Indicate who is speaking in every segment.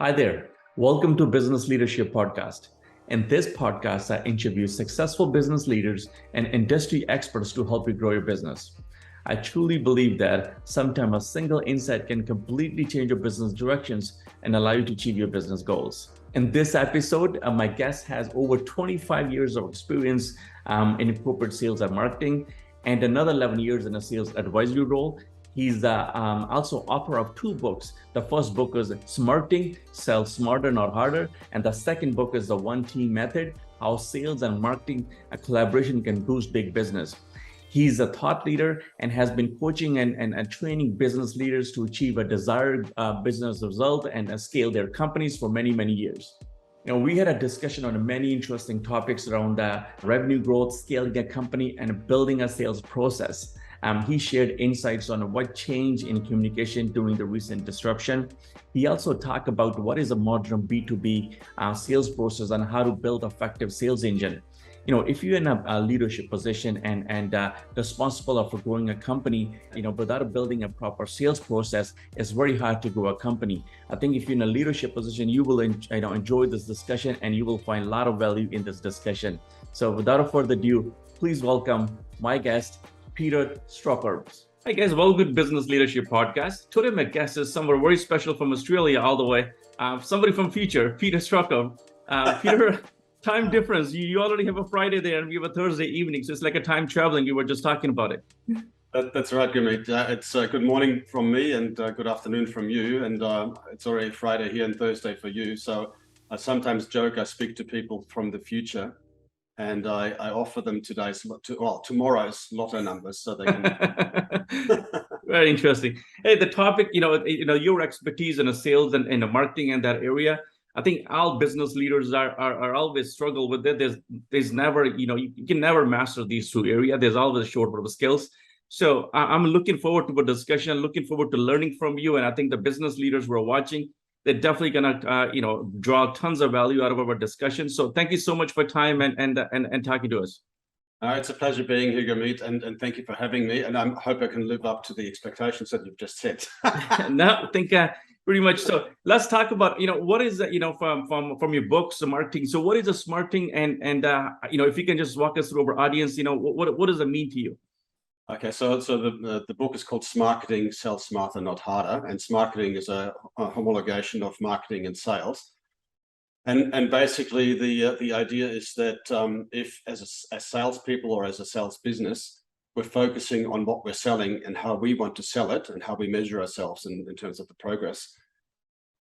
Speaker 1: Hi there. Welcome to Business Leadership Podcast. In this podcast, I interview successful business leaders and industry experts to help you grow your business. I truly believe that sometimes a single insight can completely change your business directions and allow you to achieve your business goals. In this episode, my guest has over 25 years of experience in corporate sales and marketing and another 11 years in a sales advisory role. He's also author of two books. The first book is Smarketing, Sell Smarter, Not Harder. And the second book is The One Team Method, How Sales and Marketing Collaboration Can Boost Big Business. He's a thought leader and has been coaching and training business leaders to achieve a desired business result and scale their companies for many, many years. We had a discussion on many interesting topics around revenue growth, scaling a company, and building a sales process. He shared insights on what changed in communication during the recent disruption. He also talked about what is a modern B2B sales process and how to build an effective sales engine. If you're in a leadership position and responsible for growing a company, without building a proper sales process, it's very hard to grow a company. I think if you're in a leadership position, you will enjoy this discussion and you will find a lot of value in this discussion. So without further ado, please welcome my guest, Peter Strohkorb. Hi guys, welcome to Business Leadership Podcast. Today my guest is someone very special from Australia all the way. Somebody from future, Peter Strohkorb. Peter, time difference. You already have a Friday there and we have a Thursday evening. So it's like a time traveling. You were just talking about it.
Speaker 2: That's right, Gurmeet. It's good morning from me and good afternoon from you. And it's already Friday here and Thursday for you. So I sometimes joke, I speak to people from the future. And I offer them tomorrow's lotto numbers so they can.
Speaker 1: Very interesting. Hey, the topic, your expertise in sales and in marketing and that area. I think all business leaders are always struggle with it. There's never, you can never master these two areas. There's always a shortage of skills. So I'm looking forward to a discussion, looking forward to learning from you. And I think the business leaders who are watching, they're definitely gonna, draw tons of value out of our discussion. So thank you so much for time and talking to us.
Speaker 2: It's a pleasure being here, Gurmeet, and thank you for having me. And I hope I can live up to the expectations that you've just set.
Speaker 1: No, I think pretty much. So let's talk about, what is, from your books, the marketing. So what is a Smarketing, and if you can just walk us through our audience, what does it mean to you?
Speaker 2: Okay, so the book is called Smarketing, Sell Smarter, Not Harder, and Smarketing is a homologation of marketing and sales. And basically the idea is that if as salespeople or as a sales business, we're focusing on what we're selling and how we want to sell it and how we measure ourselves in terms of the progress,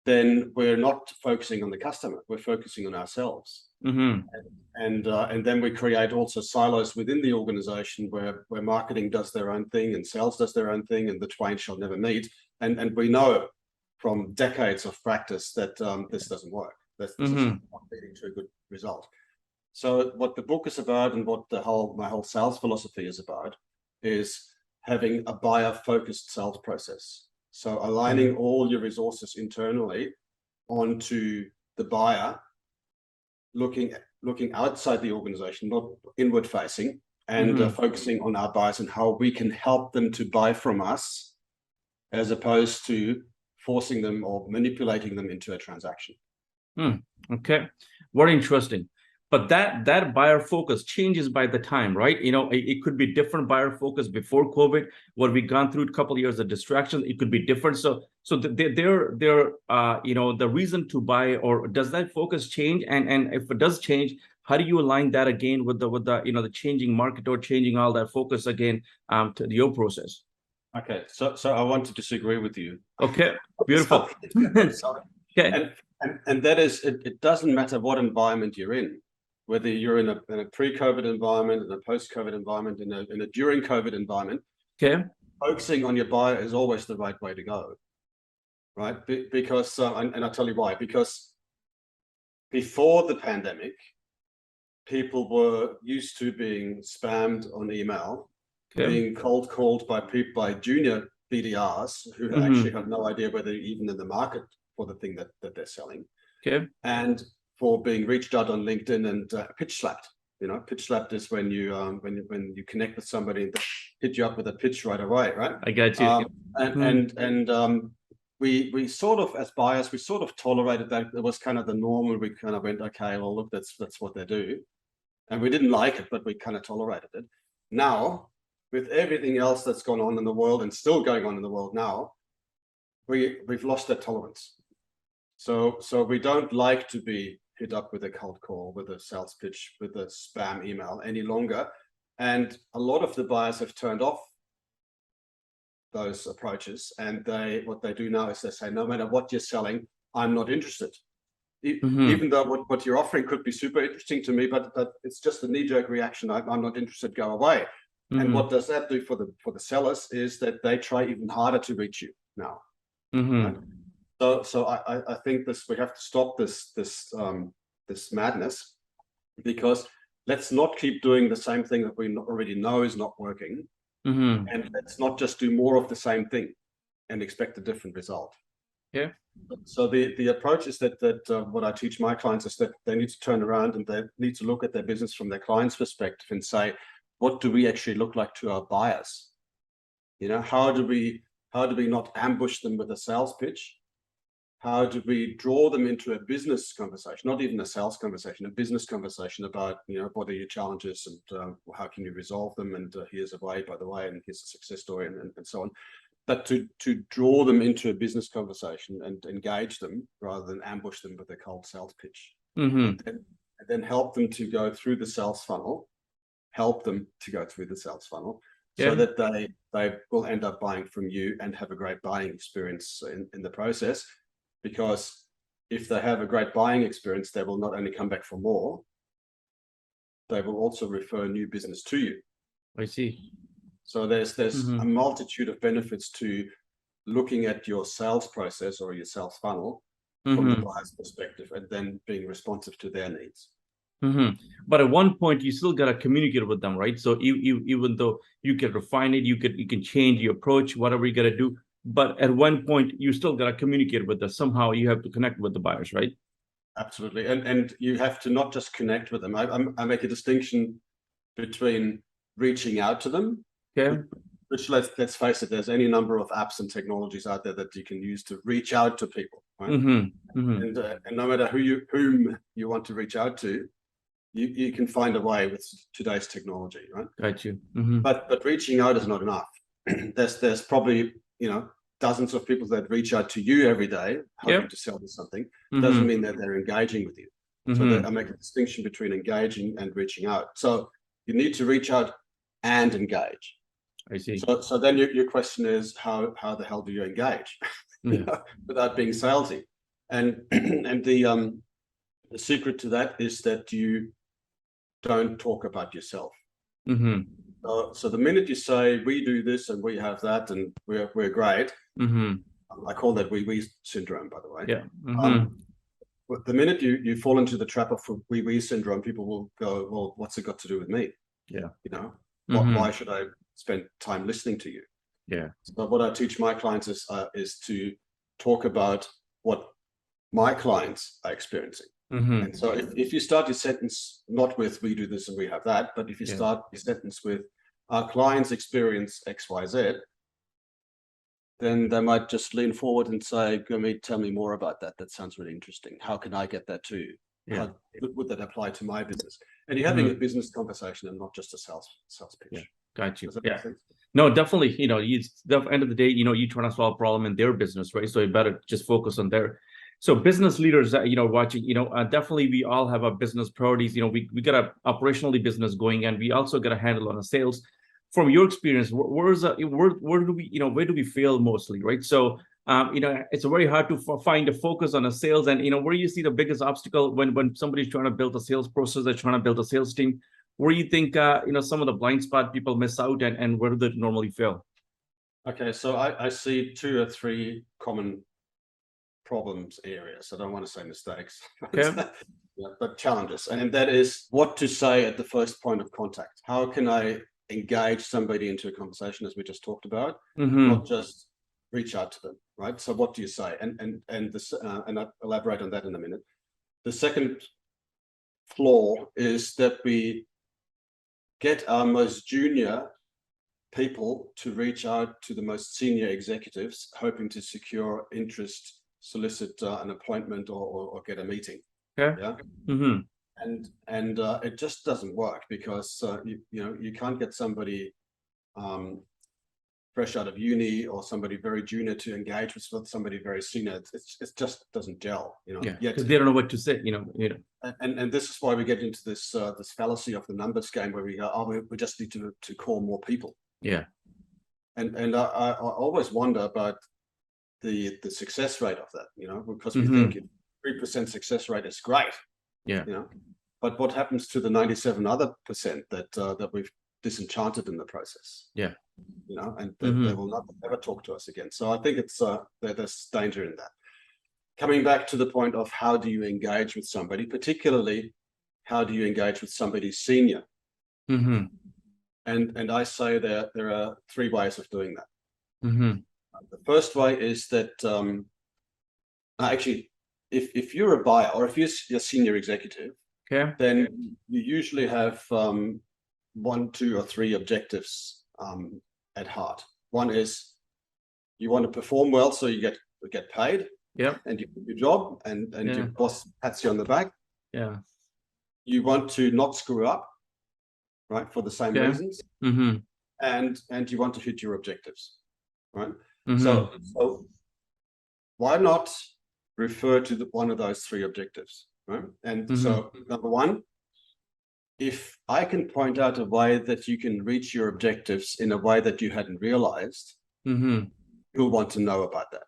Speaker 2: then we're not focusing on the customer, we're focusing on ourselves.
Speaker 1: Mm-hmm.
Speaker 2: And then we create also silos within the organization where marketing does their own thing and sales does their own thing, and the twain shall never meet. And we know from decades of practice that this doesn't work. That's not leading to a good result. So what the book is about and what my whole sales philosophy is about is having a buyer-focused sales process. So aligning all your resources internally onto the buyer, looking outside the organization, not inward facing, and focusing on our buyers and how we can help them to buy from us, as opposed to forcing them or manipulating them into a transaction.
Speaker 1: Okay, very interesting. But that buyer focus changes by the time, right? It could be different buyer focus before COVID, what we gone through a couple of years of distraction. It could be different. So they're the reason to buy, or does that focus change? And if it does change, how do you align that again with the changing market or changing all that focus again to your process?
Speaker 2: Okay, so I want to disagree with you.
Speaker 1: Okay, beautiful.
Speaker 2: Sorry.
Speaker 1: Okay.
Speaker 2: And that is, it doesn't matter what environment you're in, whether you're in a pre-COVID environment, in a post-COVID environment, in a during COVID environment.
Speaker 1: Okay.
Speaker 2: Focusing on your buyer is always the right way to go, right? Because, and I'll tell you why. Because before the pandemic, people were used to being spammed on email, being cold called by junior BDRs who actually had no idea whether they're even in the market for the thing that they're selling.
Speaker 1: Okay.
Speaker 2: And for being reached out on LinkedIn and pitch slapped. Pitch slapped is when you connect with somebody and hit you up with a pitch right away, right?
Speaker 1: I got you.
Speaker 2: And we sort of, as buyers, we sort of tolerated that. It was kind of the normal. We kind of went, okay, well, look, that's what they do. And we didn't like it, but we kind of tolerated it. Now, with everything else that's gone on in the world and still going on in the world now, we've lost that tolerance. So we don't like to be hit up with a cold call, with a sales pitch, with a spam email any longer. And a lot of the buyers have turned off those approaches. And what they do now is they say, no matter what you're selling, I'm not interested. Even though what you're offering could be super interesting to me, but it's just a knee-jerk reaction. I'm not interested, go away. And what does that do for the sellers is that they try even harder to reach you now. Right? So I think we have to stop this madness, because let's not keep doing the same thing that we already know is not working, and let's not just do more of the same thing and expect a different result.
Speaker 1: Yeah.
Speaker 2: So the approach is that what I teach my clients is that they need to turn around and they need to look at their business from their client's perspective and say, what do we actually look like to our buyers? You know, how do we not ambush them with a sales pitch? How do we draw them into a business conversation, not even a sales conversation, a business conversation about, you know, what are your challenges and how can you resolve them? And here's a way, by the way, and here's a success story, and so on. But to draw them into a business conversation and engage them rather than ambush them with a cold sales pitch. And then help them to go through the sales funnel, so that they will end up buying from you and have a great buying experience in the process. Because if they have a great buying experience, they will not only come back for more, they will also refer new business to you.
Speaker 1: I see.
Speaker 2: So there's a multitude of benefits to looking at your sales process or your sales funnel from the buyer's perspective, and then being responsive to their needs.
Speaker 1: But at one point, you still got to communicate with them, right? So even though you can refine it, you can change your approach, whatever you got to do. But at one point, you still got to communicate with them. Somehow you have to connect with the buyers, right?
Speaker 2: Absolutely. And you have to not just connect with them. I make a distinction between reaching out to them, which let's face it, there's any number of apps and technologies out there that you can use to reach out to people, right? And no matter whom you want to reach out to, you can find a way with today's technology, right?
Speaker 1: Got you.
Speaker 2: But reaching out is not enough. There's probably, you know, dozens of people that reach out to you every day hoping to sell you something. Doesn't mean that they're engaging with you. So I make a distinction between engaging and reaching out. So you need to reach out and engage.
Speaker 1: I see.
Speaker 2: So then your question is, how the hell do you engage without being salesy? And the secret to that is that you don't talk about yourself. So the minute you say we do this and we have that and we're great, I call that we syndrome, by the way.
Speaker 1: Yeah.
Speaker 2: But the minute you fall into the trap of we syndrome, people will go, well, what's it got to do with me?
Speaker 1: Yeah.
Speaker 2: You know, why should I spend time listening to you?
Speaker 1: Yeah.
Speaker 2: So what I teach my clients is to talk about what my clients are experiencing. And so if you start your sentence not with we do this and we have that, but if you start your sentence with our clients experience XYZ, then they might just lean forward and say, Gurmeet, tell me more about that. That sounds really interesting. How can I get that too?
Speaker 1: Yeah.
Speaker 2: How would that apply to my business? And you're having a business conversation and not just a sales pitch.
Speaker 1: Yeah. Got you.
Speaker 2: Does that make sense?
Speaker 1: No, definitely. You know, at the end of the day, you know, you're trying to solve a problem in their business, right? So you better just focus on their. So business leaders, you know, watching, you know, definitely we all have our business priorities. You know, we got a operationally business going, and we also got a handle on the sales. From your experience, where do we, you know, where do we fail mostly, right? So, you know, it's very hard to find a focus on a sales, and you know, where you see the biggest obstacle when somebody's trying to build a sales process, they're trying to build a sales team. Where you think, you know, some of the blind spot people miss out, and where do they normally fail?
Speaker 2: Okay, so I see 2 or 3 common problems areas. I don't want to say mistakes, but challenges. And that is what to say at the first point of contact. How can I engage somebody into a conversation, as we just talked about, not just reach out to them, right? So what do you say? And I'll elaborate on that in a minute. The second flaw is that we get our most junior people to reach out to the most senior executives, hoping to secure interest, solicit an appointment, or get a meeting.
Speaker 1: Okay.
Speaker 2: Yeah.
Speaker 1: Mm-hmm.
Speaker 2: And it just doesn't work because you can't get somebody fresh out of uni or somebody very junior to engage with somebody very senior. It just doesn't gel,
Speaker 1: Yeah,
Speaker 2: yet.
Speaker 1: because they don't know what to say,
Speaker 2: And this is why we get into this this fallacy of the numbers game, where we go, oh, we just need to call more people.
Speaker 1: Yeah.
Speaker 2: And I always wonder about the success rate of that, because we
Speaker 1: Mm-hmm.
Speaker 2: think 3% success rate is great.
Speaker 1: Yeah.
Speaker 2: But what happens to the 97 other percent that we've disenchanted in the process?
Speaker 1: Yeah.
Speaker 2: And
Speaker 1: Mm-hmm.
Speaker 2: they will never talk to us again. So I think it's there's danger in that. Coming back to the point of how do you engage with somebody, particularly how do you engage with somebody senior?
Speaker 1: Mm-hmm.
Speaker 2: And I say there are three ways of doing that.
Speaker 1: Mm-hmm.
Speaker 2: The first way is that actually, if you're a buyer or if you're a senior executive,
Speaker 1: Okay.
Speaker 2: then you usually have 1, 2, or 3 objectives at heart. One is you want to perform well, so you get paid.
Speaker 1: Yeah.
Speaker 2: And you do your job, and your boss pats you on the back.
Speaker 1: Yeah.
Speaker 2: You want to not screw up, right, for the same reasons.
Speaker 1: Mm-hmm.
Speaker 2: And you want to hit your objectives, right?
Speaker 1: Mm-hmm.
Speaker 2: So why not refer to one of those 3 objectives, right? And so number 1, if I can point out a way that you can reach your objectives in a way that you hadn't realized, you'll want to know about that,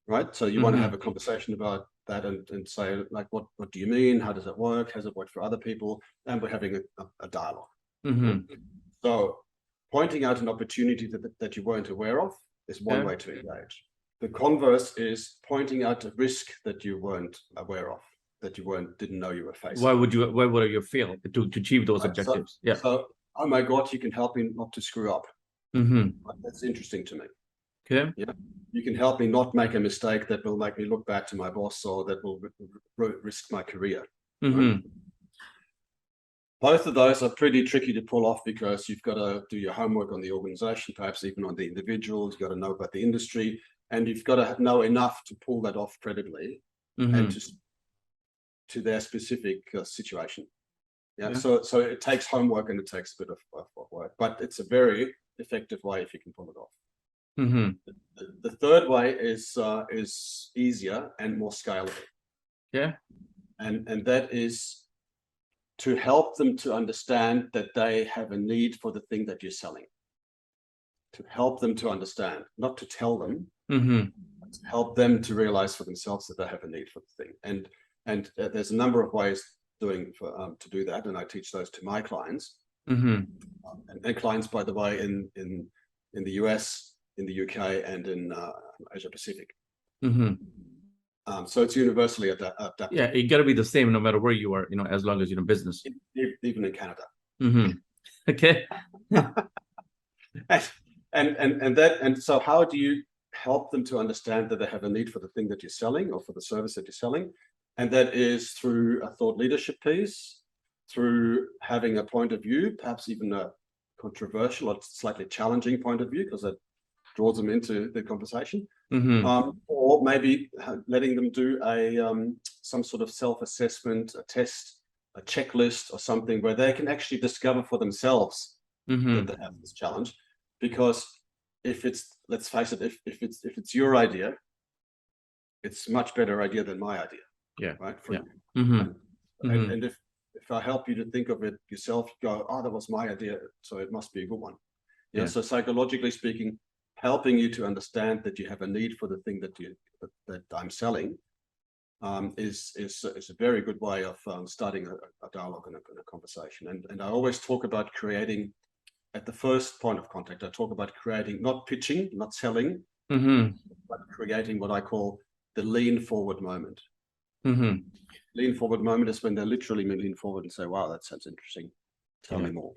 Speaker 2: right? So you want to have a conversation about that and say, like, what do you mean? How does it work? Has it worked for other people? And we're having a dialogue. So pointing out an opportunity that you weren't aware of is one way to engage. The converse is pointing out a risk that you weren't aware of, that you didn't know you were facing.
Speaker 1: Why would you fail to achieve those objectives?
Speaker 2: So, oh my God, you can help me not to screw up. That's interesting to me.
Speaker 1: Okay.
Speaker 2: Yeah. You can help me not make a mistake that will make me look bad to my boss, or that will risk my career. Right? Both of those are pretty tricky to pull off, because you've got to do your homework on the organization, perhaps even on the individuals. You've got to know about the industry, and you've got to know enough to pull that off credibly and to their specific situation. Yeah. So it takes homework and it takes a bit of work, but it's a very effective way if you can pull it off. The third way is easier and more scalable.
Speaker 1: Yeah.
Speaker 2: And that is to help them to understand that they have a need for the thing that you're selling. To help them to understand, not to tell them, but to help them to realize for themselves that they have a need for the thing. And there's a number of ways to do that, and I teach those to my clients. And clients, by the way, in the US, in the UK, and in Asia Pacific. So it's universally adaptable.
Speaker 1: Yeah, it got to be the same no matter where you are, as long as you're in business.
Speaker 2: Even in Canada.
Speaker 1: Okay.
Speaker 2: and so how do you help them to understand that they have a need for the thing that you're selling, or for the service that you're selling? And that is through a thought leadership piece, through having a point of view, perhaps even a controversial or slightly challenging point of view, because that draws them into the conversation. Or maybe letting them do some sort of self-assessment, a test, a checklist, or something where they can actually discover for themselves that they have this challenge. Because if it's, let's face it, if it's your idea, it's a much better idea than my idea.
Speaker 1: Yeah.
Speaker 2: Right. And if I help you to think of it yourself, you go, oh, that was my idea, so it must be a good one. Yeah. So psychologically speaking, helping you to understand that you have a need for the thing that I'm selling is a very good way of starting a dialogue and a conversation. And I always talk about creating, at the first point of contact, I talk about creating, not pitching, not selling, but creating what I call the lean forward moment. Lean forward moment is when they literally lean forward and say, wow, that sounds interesting. Tell me more.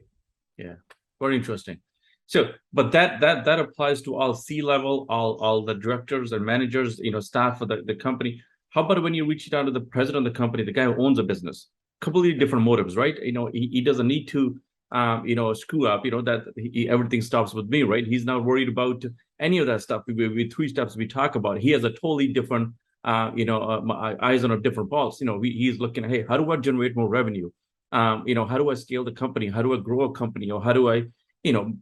Speaker 1: Yeah, very interesting. So, but that applies to all C-level, all the directors and managers, staff of the company. How about when you reach down to the president of the company, the guy who owns a business? Completely different motives, right? He doesn't need to screw up, that everything stops with me, right? He's not worried about any of that stuff. With 3 steps we talk about, he has a totally different, eyes on a different pulse. He's looking at, hey, how do I generate more revenue? How do I scale the company? How do I grow a company? Or how do I,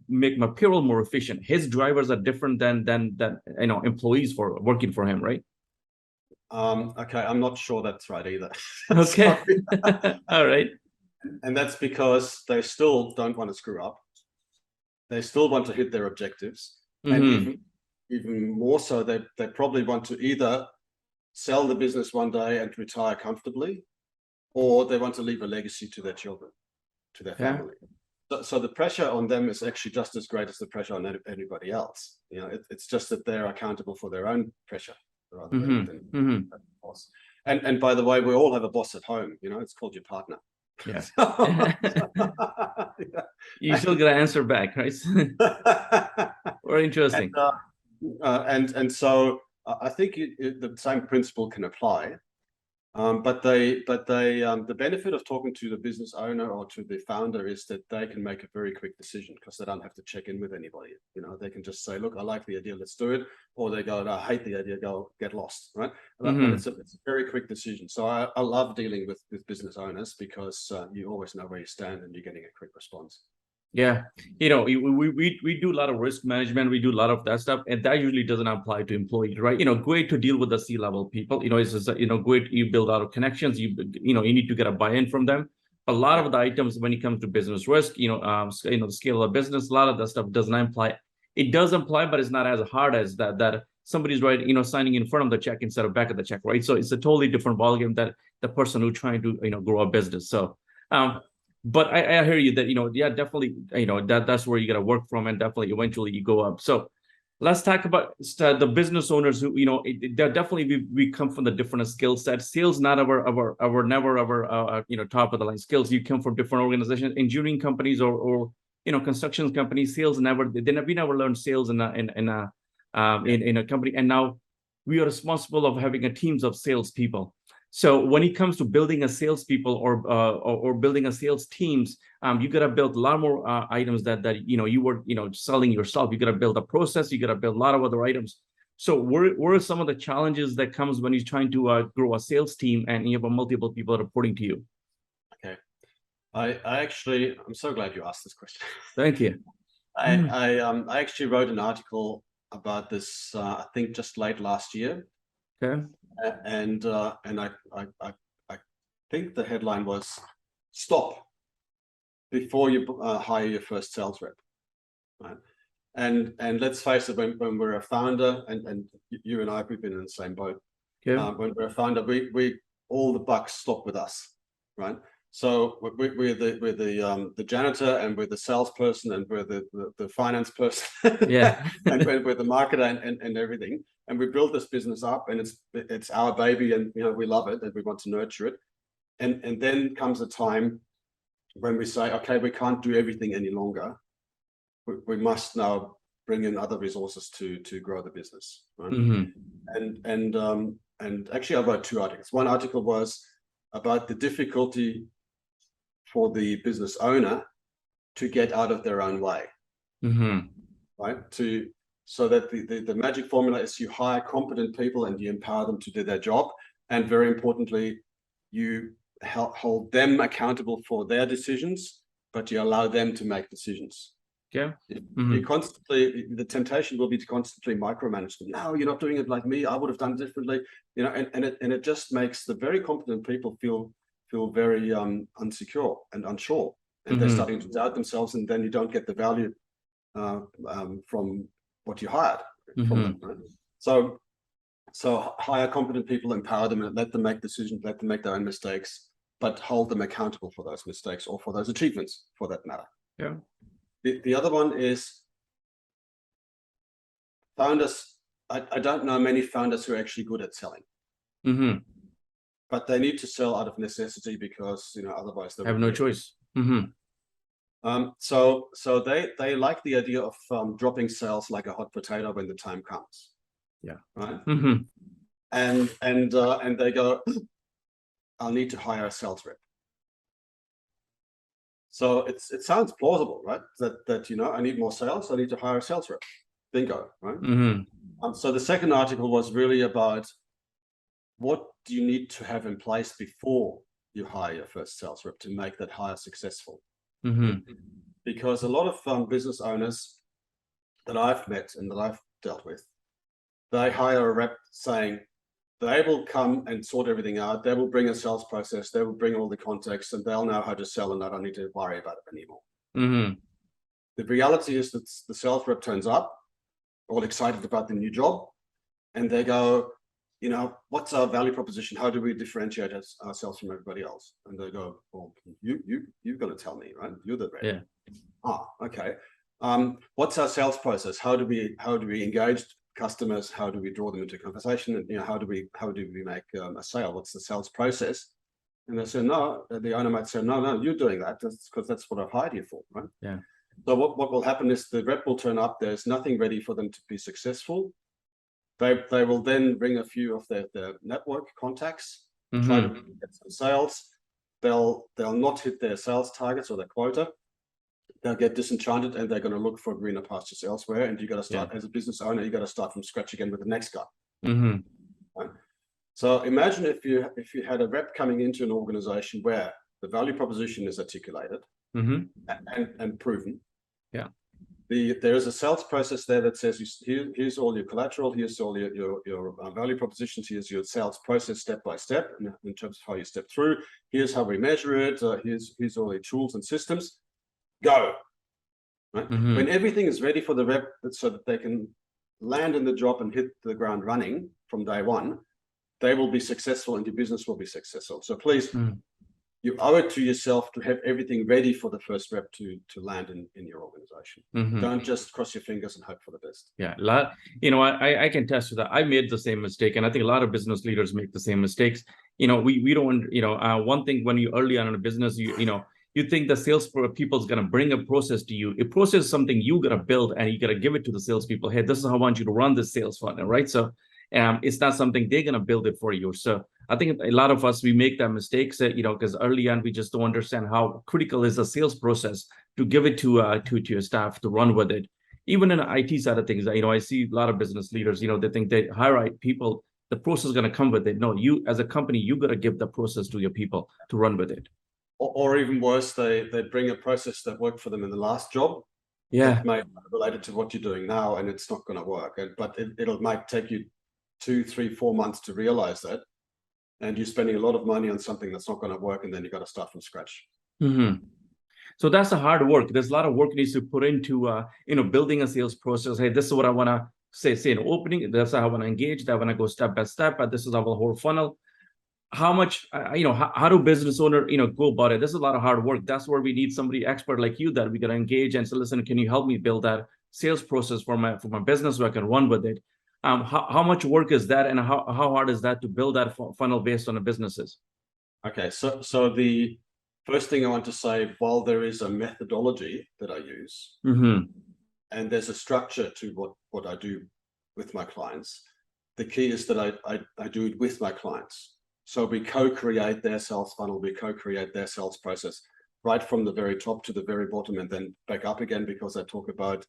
Speaker 1: make my payroll more efficient? His drivers are different than employees for working for him, right?
Speaker 2: Okay, I'm not sure that's right either.
Speaker 1: Okay. All right.
Speaker 2: And that's because they still don't want to screw up. They still want to hit their objectives. And even more so, they probably want to either sell the business one day and retire comfortably, or they want to leave a legacy to their children, to their family. So the pressure on them is actually just as great as the pressure on anybody else. It's just that they're accountable for their own pressure rather than the boss. And by the way, we all have a boss at home. It's called your partner.
Speaker 1: Yeah. You still got to answer back, right? Very interesting.
Speaker 2: And so I think the same principle can apply. But the benefit of talking to the business owner or to the founder is that they can make a very quick decision because they don't have to check in with anybody. They can just say, look, I like the idea, let's do it. Or they go, no, I hate the idea, go get lost, right? But it's a very quick decision. So I love dealing with business owners because you always know where you stand and you're getting a quick response.
Speaker 1: Yeah, we do a lot of risk management. We do a lot of that stuff, and that usually doesn't apply to employees, right? Great to deal with the C-level people. It's just, great. You build out of connections. You need to get a buy-in from them. A lot of the items when it comes to business risk, the scale of business, a lot of that stuff does not apply. It does apply, but it's not as hard as that somebody's right, signing in front of the check instead of back of the check, right? So it's a totally different ballgame that the person who's trying to grow a business. So. But I hear you that, definitely, that's where you got to work from, and definitely eventually you go up. So let's talk about the business owners who, definitely we come from the different skill sets. Sales, not our top of the line skills. You come from different organizations, engineering companies or construction companies. Sales we never learned sales in a company, and now we are responsible of having a teams of salespeople. So when it comes to building a salespeople or building a sales teams, you got to build a lot more items that you were selling yourself. You got to build a process. You got to build a lot of other items. So where are some of the challenges that comes when you're trying to grow a sales team and you have multiple people reporting to you?
Speaker 2: Okay, I'm so glad you asked this question.
Speaker 1: Thank you.
Speaker 2: I actually wrote an article about this I think just late last year.
Speaker 1: Okay.
Speaker 2: And I think the headline was "Stop before you hire your first sales rep." Right? And let's face it, when we're a founder, and you and I, we've been in the same boat.
Speaker 1: Yeah.
Speaker 2: When we're a founder, we all the bucks stop with us, right? So we're the janitor, and we're the salesperson, and we're the finance person,
Speaker 1: Yeah.
Speaker 2: and we're the marketer and everything. And we built this business up, and it's our baby, and we love it, and we want to nurture it. And then comes a time when we say, okay, we can't do everything any longer. We must now bring in other resources to grow the business, right? And actually, I wrote 2 articles. One article was about the difficulty for the business owner to get out of their own way, right? So that the magic formula is you hire competent people and you empower them to do their job. And very importantly, you hold them accountable for their decisions, but you allow them to make decisions.
Speaker 1: Yeah.
Speaker 2: You constantly, the temptation will be to constantly micromanage them. No, you're not doing it like me. I would have done it differently. And it just makes the very competent people feel very insecure and unsure. And they're starting to doubt themselves, and then you don't get the value from what you hired from them, right? So hire competent people, empower them, and let them make decisions, let them make their own mistakes, but hold them accountable for those mistakes or for those achievements, for that matter.
Speaker 1: Yeah.
Speaker 2: The other one is founders. I don't know many founders who are actually good at selling, but they need to sell out of necessity because otherwise they
Speaker 1: have no choice.
Speaker 2: So they like the idea of dropping sales like a hot potato when the time comes.
Speaker 1: Yeah.
Speaker 2: Right. And they go, I'll need to hire a sales rep. So it sounds plausible, right? That I need more sales, I need to hire a sales rep. Bingo, right? So the second article was really about what do you need to have in place before you hire your first sales rep to make that hire successful. Because a lot of business owners that I've met and that I've dealt with, they hire a rep saying they will come and sort everything out. They will bring a sales process. They will bring all the context, and they'll know how to sell, and I don't need to worry about it anymore. The reality is that the sales rep turns up, all excited about the new job, and they go, what's our value proposition? How do we differentiate ourselves from everybody else? And they go, well, you're going to tell me, right? You're the rep.
Speaker 1: Yeah.
Speaker 2: Okay. What's our sales process? How do we engage customers? How do we draw them into conversation? And how do we make a sale? What's the sales process? And they say, no. The owner might say, no, you're doing that. That's because that's what I've hired you for, right?
Speaker 1: Yeah.
Speaker 2: So what will happen is the rep will turn up. There's nothing ready for them to be successful. They will then bring a few of their network contacts, try to get some sales. They'll not hit their sales targets or their quota. They'll get disenchanted, and they're going to look for greener pastures elsewhere. And you got to start as a business owner. You got to start from scratch again with the next guy. Right? So imagine if you had a rep coming into an organization where the value proposition is articulated and proven. Yeah. There is a sales process there that says, here's all your collateral, here's all your value propositions, here's your sales process step by step in terms of how you step through. Here's how we measure it. Here's all the tools and systems. Go. Right? When everything is ready for the rep, so that they can land in the job and hit the ground running from day one, they will be successful and your business will be successful. So please, you owe it to yourself to have everything ready for the first rep to land in your organization. Don't just cross your fingers and hope for the best.
Speaker 1: Yeah, I can attest to that. I made the same mistake, and I think a lot of business leaders make the same mistakes. We don't, one thing when you early on in a business, you think the sales people is going to bring a process to you. A process is something you got to build, and you got to give it to the salespeople. Hey, this is how I want you to run this sales funnel, right? So it's not something they're going to build it for you. So I think a lot of us, we make that mistake, because early on, we just don't understand how critical is the sales process to give it to your staff to run with it. Even in the IT side of things, I see a lot of business leaders, they think they hire people, the process is going to come with it. No, you as a company, you got to give the process to your people to run with it.
Speaker 2: Or even worse, they bring a process that worked for them in the last job.
Speaker 1: Yeah.
Speaker 2: That may be related to what you're doing now, and it's not going to work. But it might take you 2, 3, 4 months to realize that. And you're spending a lot of money on something that's not going to work, and then you got to start from scratch.
Speaker 1: So that's the hard work. There's a lot of work needs to put into building a sales process. Hey, this is what I want to say in opening. That's how I want to engage. I want to go step by step. But this is our whole funnel. How much how do business owner go about it? This is a lot of hard work. That's where we need somebody expert like you that we got to engage and say, listen, can you help me build that sales process for my business so I can run with it? How much work is that, and how hard is that to build that funnel based on the businesses?
Speaker 2: Okay, so the first thing I want to say, while there is a methodology that I use, and there's a structure to what I do with my clients, the key is that I do it with my clients. So we co-create their sales funnel, we co-create their sales process, right from the very top to the very bottom, and then back up again, because I talk about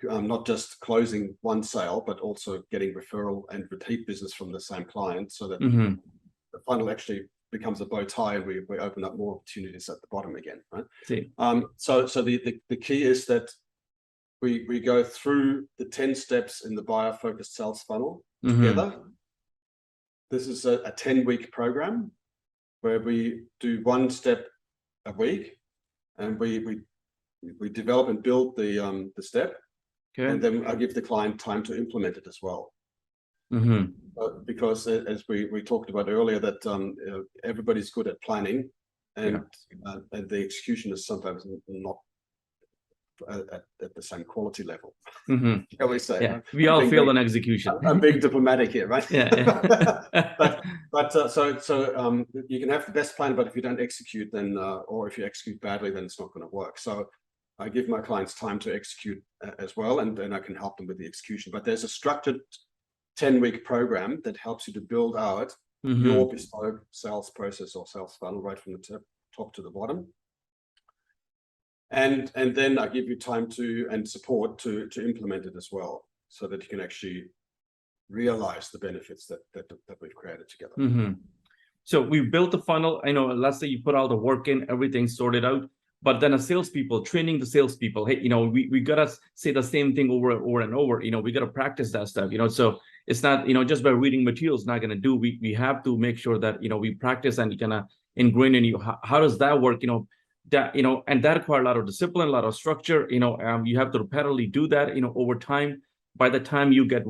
Speaker 2: not just closing one sale, but also getting referral and repeat business from the same client, so that the funnel actually becomes a bow tie, and we open up more opportunities at the bottom again, right? So the key is that we go through the 10 steps in the buyer-focused sales funnel together. This is a 10-week program where we do one step a week, and we develop and build the step, and then I give the client time to implement it as well. Because as we talked about earlier, that everybody's good at planning, and the execution is sometimes not at the same quality level. Shall we say?
Speaker 1: Yeah, we all fail in execution.
Speaker 2: I'm being diplomatic here, right?
Speaker 1: Yeah.
Speaker 2: but so you can have the best plan, but if you don't execute, then or if you execute badly, then it's not going to work. So I give my clients time to execute as well, and then I can help them with the execution. But there's a structured 10-week program that helps you to build out your bespoke sales process or sales funnel right from the top to the bottom. and then I give you time and support to implement it as well, so that you can actually realize the benefits that we've created together.
Speaker 1: Mm-hmm. So we built the funnel. I know, let's say you put all the work in, everything's sorted out, but then training the salespeople. Hey, we gotta say the same thing over and over. We gotta practice that stuff. So it's not, just by reading materials not gonna do. We have to make sure that we practice and kind of ingrain in you. How does that work? And that requires a lot of discipline, a lot of structure. You have to repeatedly do that. Over time. By the time you get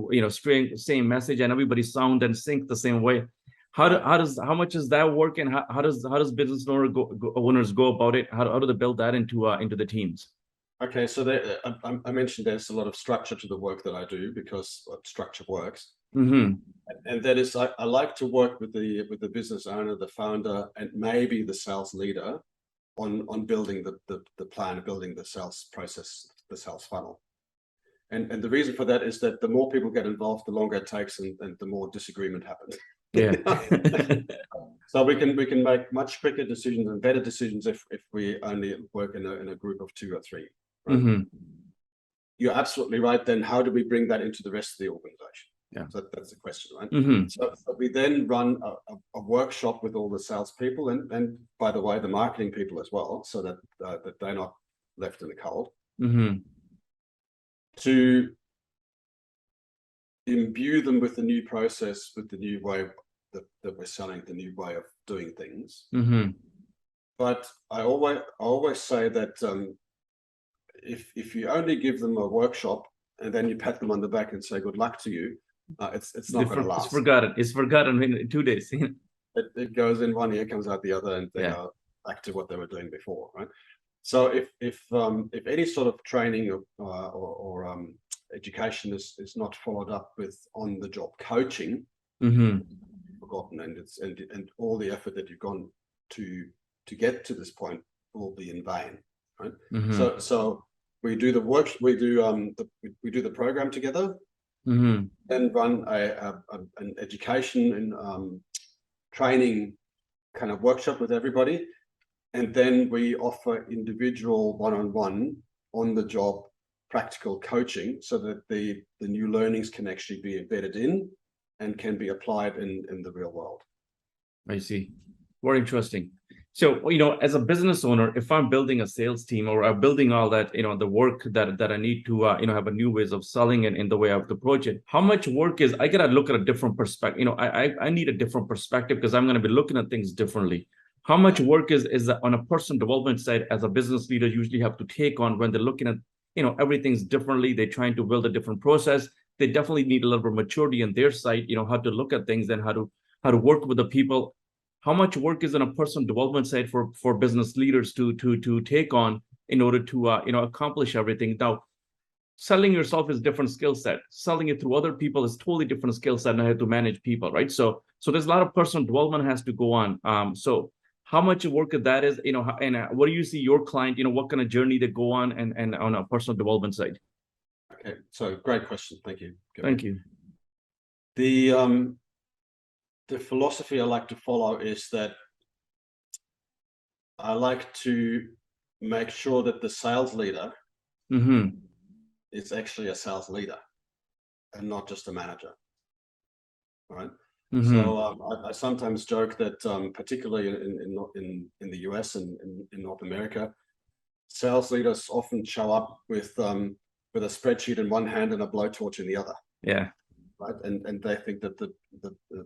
Speaker 1: same message and everybody sound and sync the same way. How much does that work, and how does business owners go about it? How do they build that into the teams?
Speaker 2: Okay, so I mentioned there's a lot of structure to the work that I do, because structure works.
Speaker 1: Mm-hmm.
Speaker 2: And that is, I like to work with the business owner, the founder, and maybe the sales leader on building the plan, building the sales process, the sales funnel. And the reason for that is that the more people get involved, the longer it takes, and the more disagreement happens.
Speaker 1: Yeah.
Speaker 2: So we can make much quicker decisions and better decisions if we only work in a group of 2 or 3. Right?
Speaker 1: Mm-hmm.
Speaker 2: You're absolutely right. Then how do we bring that into the rest of the organization?
Speaker 1: Yeah.
Speaker 2: So that's the question, right?
Speaker 1: Mm-hmm.
Speaker 2: So we then run a workshop with all the salespeople, and by the way, the marketing people as well, so that they're not left in the cold.
Speaker 1: Mm-hmm.
Speaker 2: To imbue them with the new process, with the new way that we're selling, the new way of doing things.
Speaker 1: Mm-hmm.
Speaker 2: But I always say that if you only give them a workshop and then you pat them on the back and say good luck to you, it's not going to last.
Speaker 1: It's forgotten in 2 days.
Speaker 2: It goes in one ear, comes out the other, and they go back to what they were doing before, right? So if any sort of training or education is not followed up with on-the-job coaching,
Speaker 1: mm-hmm.
Speaker 2: forgotten, and all the effort that you've gone to get to this point will be in vain, right?
Speaker 1: Mm-hmm.
Speaker 2: So we do the work, we do the program together,
Speaker 1: mm-hmm.
Speaker 2: then run an education and training kind of workshop with everybody. And then we offer individual one-on-one, on-the-job practical coaching, so that the new learnings can actually be embedded in and can be applied in the real world.
Speaker 1: I see. Very interesting. So, as a business owner, if I'm building a sales team, or I'm building all that, the work that I need to, have a new ways of selling and in the way I have to approach it, how much work I got to look at a different perspective. I need a different perspective, because I'm going to be looking at things differently. How much work is on a personal development side as a business leader usually have to take on when they're looking at, everything's differently. They're trying to build a different process. They definitely need a little bit of maturity on their side, how to look at things and how to work with the people. How much work is on a personal development side for business leaders to take on in order to, accomplish everything? Now, selling yourself is different skill set. Selling it through other people is totally different skill set, and how to manage people, right? So there's a lot of personal development has to go on. So how much work that is, and what do you see your client, what kind of journey they go on and on a personal development side?
Speaker 2: Okay, so great question. Thank you.
Speaker 1: Thank you.
Speaker 2: The philosophy I like to follow is that I like to make sure that the sales leader
Speaker 1: mm-hmm.
Speaker 2: is actually a sales leader and not just a manager, right?
Speaker 1: Mm-hmm.
Speaker 2: So I sometimes joke that particularly in the US and in North America, sales leaders often show up with a spreadsheet in one hand and a blowtorch in the other.
Speaker 1: Yeah.
Speaker 2: Right, and they think that the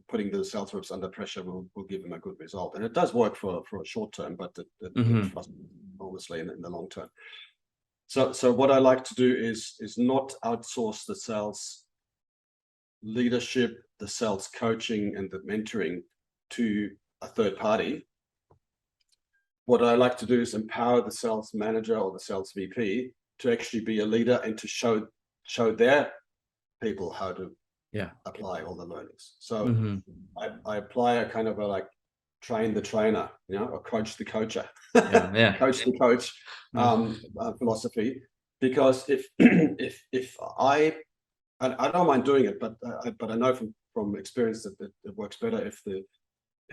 Speaker 2: putting the sales reps under pressure will give them a good result, and it does work for a short term, but it
Speaker 1: mm-hmm.
Speaker 2: enormously in the long term. So what I like to do is not outsource the sales leadership, the sales coaching, and the mentoring to a third party. What I like to do is empower the sales manager or the sales VP to actually be a leader and to show their people how to apply all the learnings. So
Speaker 1: mm-hmm.
Speaker 2: I apply a kind of a like train the trainer, or coach the coacher, coach the coach philosophy. Because if I don't mind doing it, but I know from experience that it works better if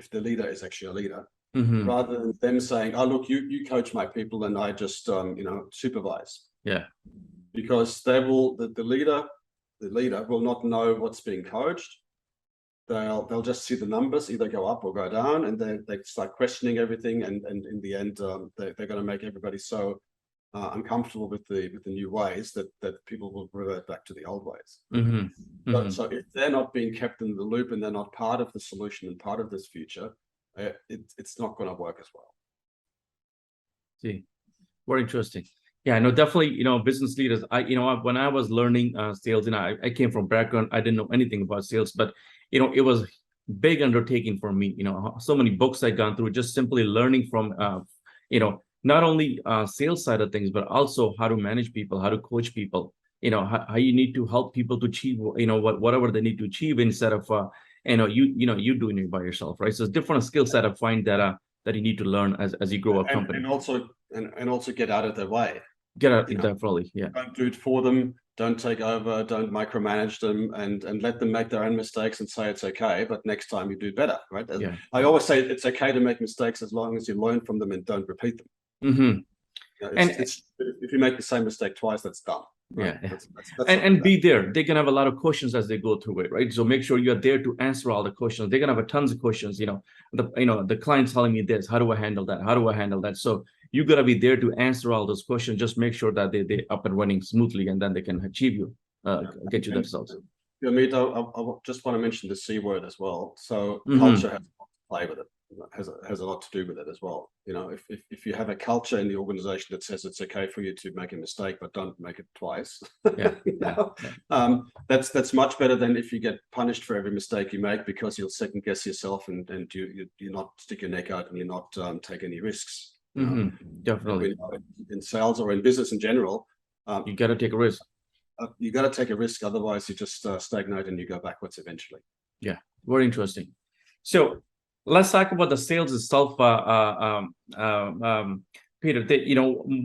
Speaker 2: the leader is actually a leader. rather than them saying, "Oh, look, you coach my people and I just supervise."
Speaker 1: Yeah.
Speaker 2: Because the leader will not know what's being coached. They'll just see the numbers either go up or go down, and they start questioning everything, and in the end, they're going to make everybody so uncomfortable with the new ways that people will revert back to the old ways. So if they're not being kept in the loop and they're not part of the solution and part of this future, it's not going to work as well.
Speaker 1: See, very interesting. Yeah, no, definitely, business leaders, when I was learning sales, I came from background, I didn't know anything about sales, but, it was big undertaking for me, so many books I gone through, just simply learning from, not only sales side of things, but also how to manage people, how to coach people, how you need to help people to achieve, whatever they need to achieve instead of, you doing it by yourself, right? So it's different skill set I find that you need to learn as you grow a company.
Speaker 2: And also get out of their way.
Speaker 1: Get out, definitely, yeah.
Speaker 2: Don't do it for them. Don't take over. Don't micromanage them, and let them make their own mistakes and say it's okay. But next time you do better, right?
Speaker 1: Yeah.
Speaker 2: I always say it's okay to make mistakes as long as you learn from them and don't repeat them. If you make the same mistake twice, that's dumb. Right?
Speaker 1: Yeah.
Speaker 2: That's
Speaker 1: and be there. They can have a lot of questions as they go through it, right? So make sure you're there to answer all the questions. They're gonna have tons of questions. The client's telling me this. How do I handle that? How do I handle that? So you gotta be there to answer all those questions. Just make sure that they up and running smoothly, and then they can achieve get you the results.
Speaker 2: Gurmeet, I just want to mention the C word as well. So culture has a lot to play with it. Has a lot to do with it as well. If you have a culture in the organization that says it's okay for you to make a mistake, but don't make it twice. That's much better than if you get punished for every mistake you make because you'll second guess yourself and you not stick your neck out and you not take any risks.
Speaker 1: Definitely.
Speaker 2: In sales or in business in general,
Speaker 1: you got to take a risk.
Speaker 2: You got to take a risk, otherwise you just stagnate and you go backwards eventually.
Speaker 1: Yeah, very interesting. So let's talk about the sales itself, Peter.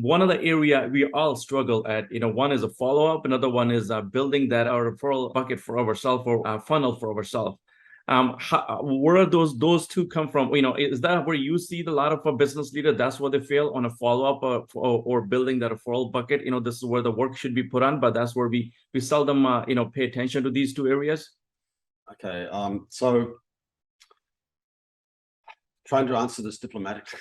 Speaker 1: One of the area we all struggle at, one is a follow-up, another one is building that our referral bucket for ourselves or funnel for ourselves. Where are those two come from? Is that where you see a lot of a business leader? That's where they fail on a follow-up or building that referral bucket. This is where the work should be put on, but that's where we seldom pay attention to these two areas.
Speaker 2: Okay, so trying to answer this diplomatically.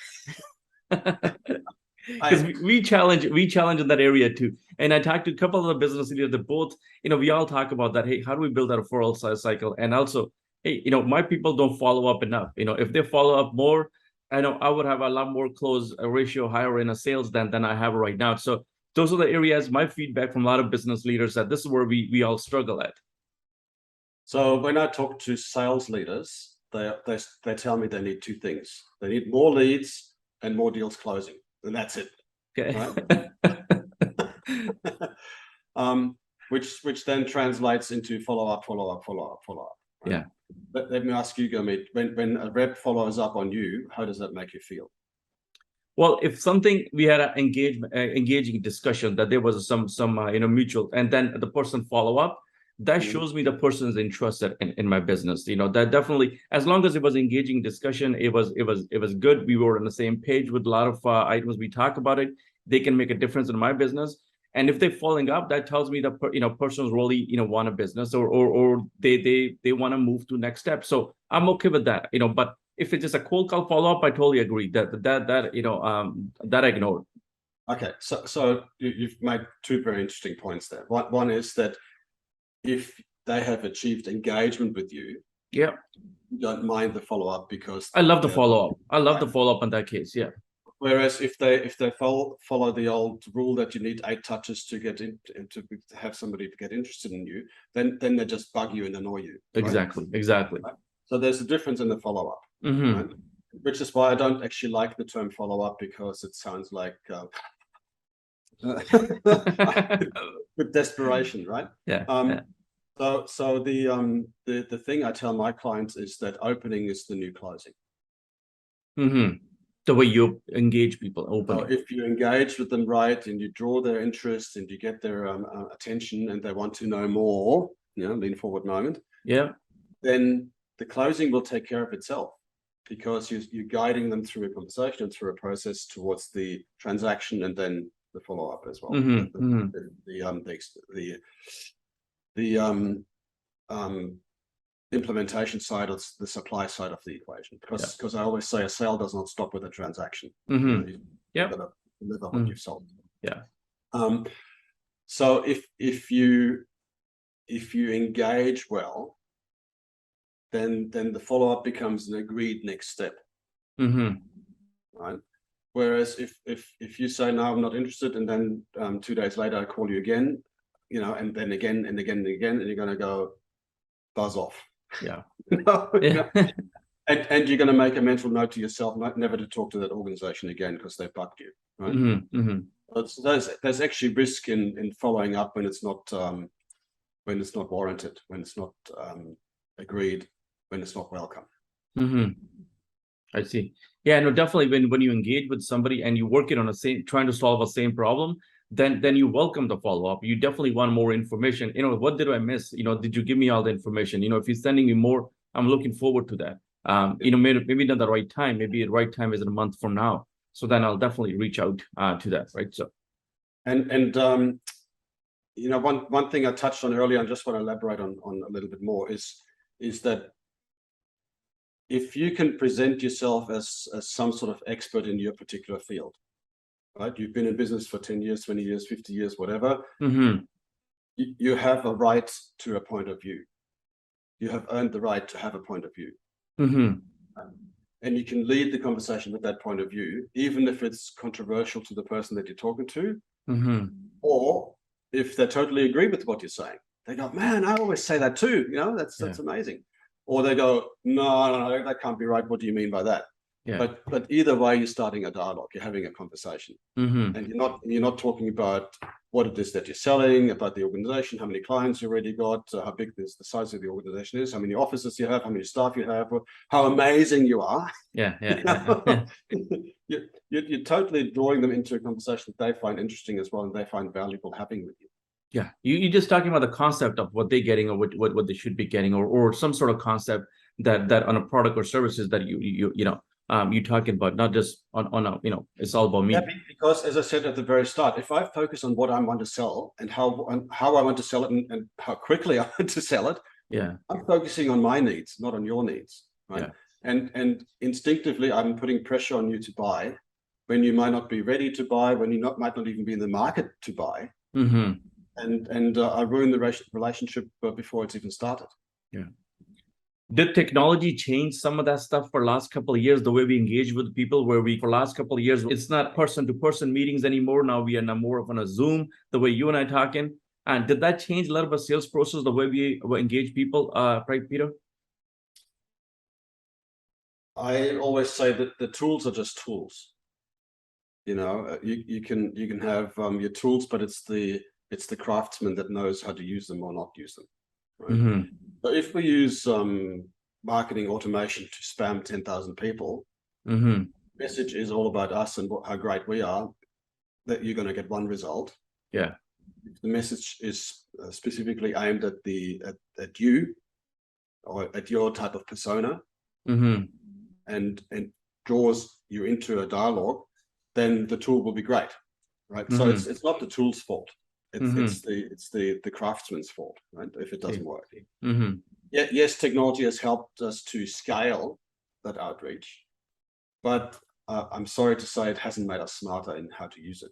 Speaker 1: Because we challenge in that area too. And I talked to a couple of the business leaders that both, we all talk about that. Hey, how do we build that referral cycle? And also, hey, my people don't follow up enough. If they follow up more, I know I would have a lot more close ratio higher in a sales than I have right now. So those are the areas, my feedback from a lot of business leaders, that this is where we all struggle at.
Speaker 2: So when I talk to sales leaders, they tell me they need two things. They need more leads and more deals closing, and that's it.
Speaker 1: Okay.
Speaker 2: Right? Which then translates into follow up. Right?
Speaker 1: Yeah.
Speaker 2: Let me ask you, Gurmeet, when a rep follows up on you, how does that make you feel?
Speaker 1: Well, if something we had an engaging discussion, that there was some mutual, and then the person follow up, that shows me the person is interested in my business. That definitely, as long as it was engaging discussion, it was good. We were on the same page with a lot of items we talk about it. They can make a difference in my business. And if they're following up, that tells me that person's really want a business or they want to move to next step. So I'm okay with that. But if it's just a cold call follow up, I totally agree that I ignored.
Speaker 2: Okay, so you've made two very interesting points there. One is that if they have achieved engagement with you,
Speaker 1: yeah,
Speaker 2: you don't mind the follow up because
Speaker 1: I love the follow up. I love the follow up in that case. Yeah.
Speaker 2: Whereas if they follow the old rule that you need 8 touches to get in to have somebody to get interested in you, then they just bug you and annoy you. Right?
Speaker 1: Exactly.
Speaker 2: Right? So there's a difference in the follow up, right? Which is why I don't actually like the term follow up, because it sounds like with desperation, right?
Speaker 1: Yeah.
Speaker 2: So the thing I tell my clients is that opening is the new closing.
Speaker 1: The way you engage people openly.
Speaker 2: So if you engage with them right and you draw their interest and you get their attention and they want to know more, lean forward moment.
Speaker 1: Yeah.
Speaker 2: Then the closing will take care of itself. because you're guiding them through a conversation and through a process towards the transaction and then the follow-up as well. The implementation side of the supply side of the equation, because I always say a sale does not stop with a transaction. You've got to deliver what you've sold. So if you engage well, then the follow-up becomes an agreed next step. Right. Whereas if you say, no, I'm not interested, and then 2 days later I call you again, and then again and again and again, and you're going to go buzz off. And you're going to make a mental note to yourself never to talk to that organization again because they bugged you. Right. So there's actually risk in following up when it's not warranted, when it's not agreed, when it's not welcome.
Speaker 1: I see. Yeah, no, definitely when you engage with somebody and you work it on trying to solve a same problem, then you welcome the follow-up. You definitely want more information. What did I miss? Did you give me all the information? If you're sending me more, I'm looking forward to that. Maybe not the right time. Maybe the right time is in a month from now. So then I'll definitely reach out to that, right? So,
Speaker 2: one thing I touched on earlier, and just want to elaborate on a little bit more, is that if you can present yourself as some sort of expert in your particular field, right? You've been in business for 10 years, 20 years, 50 years, whatever. You have a right to a point of view. You have earned the right to have a point of view. And you can lead the conversation with that point of view, even if it's controversial to the person that you're talking to, or if they totally agree with what you're saying. They go, man, I always say that too. That's amazing. Or they go, no, that can't be right. What do you mean by that? But either way, you're starting a dialogue. You're having a conversation, and you're not talking about what it is that you're selling, about the organization, how many clients you already got, how big the size of the organization is, how many offices you have, how many staff you have, how amazing you are. You're totally drawing them into a conversation that they find interesting as well, and they find valuable having with you.
Speaker 1: Yeah, you're just talking about the concept of what they're getting or what they should be getting, or some sort of concept that on a product or services that you're talking about, not just on a, it's all about me.
Speaker 2: Yeah, because as I said at the very start, if I focus on what I want to sell and how I want to sell it and how quickly I want to sell it, I'm focusing on my needs, not on your needs, right? And instinctively, I'm putting pressure on you to buy when you might not be ready to buy, when you might not even be in the market to buy. And I ruin the relationship before it's even started.
Speaker 1: Did technology change some of that stuff for the last couple of years, the way we engage with people, where for the last couple of years, it's not person-to-person meetings anymore. Now we are more of on a Zoom, the way you and I talking. And did that change a lot of our sales process, the way we engage people, right, Peter?
Speaker 2: I always say that the tools are just tools. You can have your tools, but it's the craftsman that knows how to use them or not use them. Right? So if we use marketing automation to spam 10,000 people, the message is all about us and how great we are, that you're going to get one result. If the message is specifically aimed at you or at your type of persona, and draws you into a dialogue, then the tool will be great, right? So it's not the tool's fault. It's the craftsman's fault, right? If it doesn't work. Yes, technology has helped us to scale that outreach, but I'm sorry to say it hasn't made us smarter in how to use it.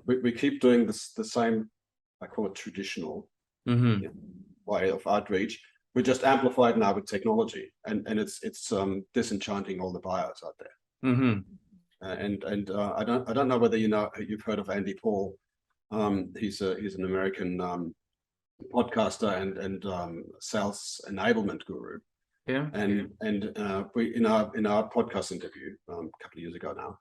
Speaker 2: We keep doing the same, I call it traditional way of outreach. We just amplified now with technology, and it's disenchanting all the buyers out there. And I don't know whether you've heard of Andy Paul. He's an American podcaster and sales enablement guru. And we in our podcast interview a couple of years ago now,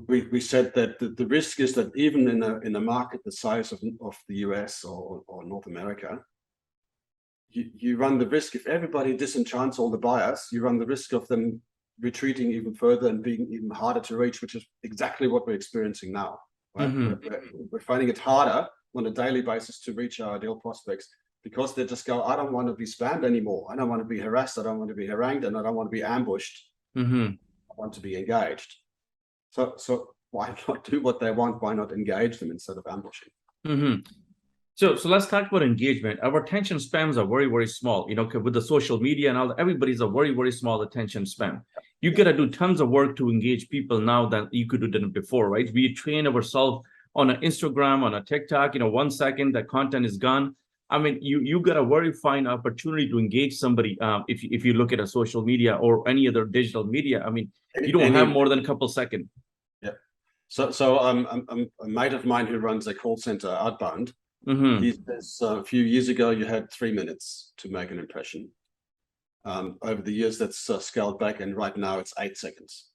Speaker 2: we said that the risk is that even in a market the size of the US or North America, you run the risk, if everybody disenchants all the buyers, you run the risk of them retreating even further and being even harder to reach, which is exactly what we're experiencing now. Right? We're finding it harder on a daily basis to reach our ideal prospects because they just go, I don't want to be spammed anymore. I don't want to be harassed. I don't want to be harangued, and I don't want to be ambushed. I want to be engaged. So why not do what they want? Why not engage them instead of ambushing?
Speaker 1: So let's talk about engagement. Our attention spans are very, very small. With the social media and all that, everybody's a very, very small attention span. You got to do tons of work to engage people now than you could do before, right? We train ourselves on an Instagram, on a TikTok, 1 second, the content is gone. I mean, you got a very fine opportunity to engage somebody. If you look at a social media or any other digital media, I mean, you don't have more than a couple seconds.
Speaker 2: Yeah. So a mate of mine who runs a call center outbound. He says a few years ago you had 3 minutes to make an impression. Over the years that's scaled back, and right now it's 8 seconds.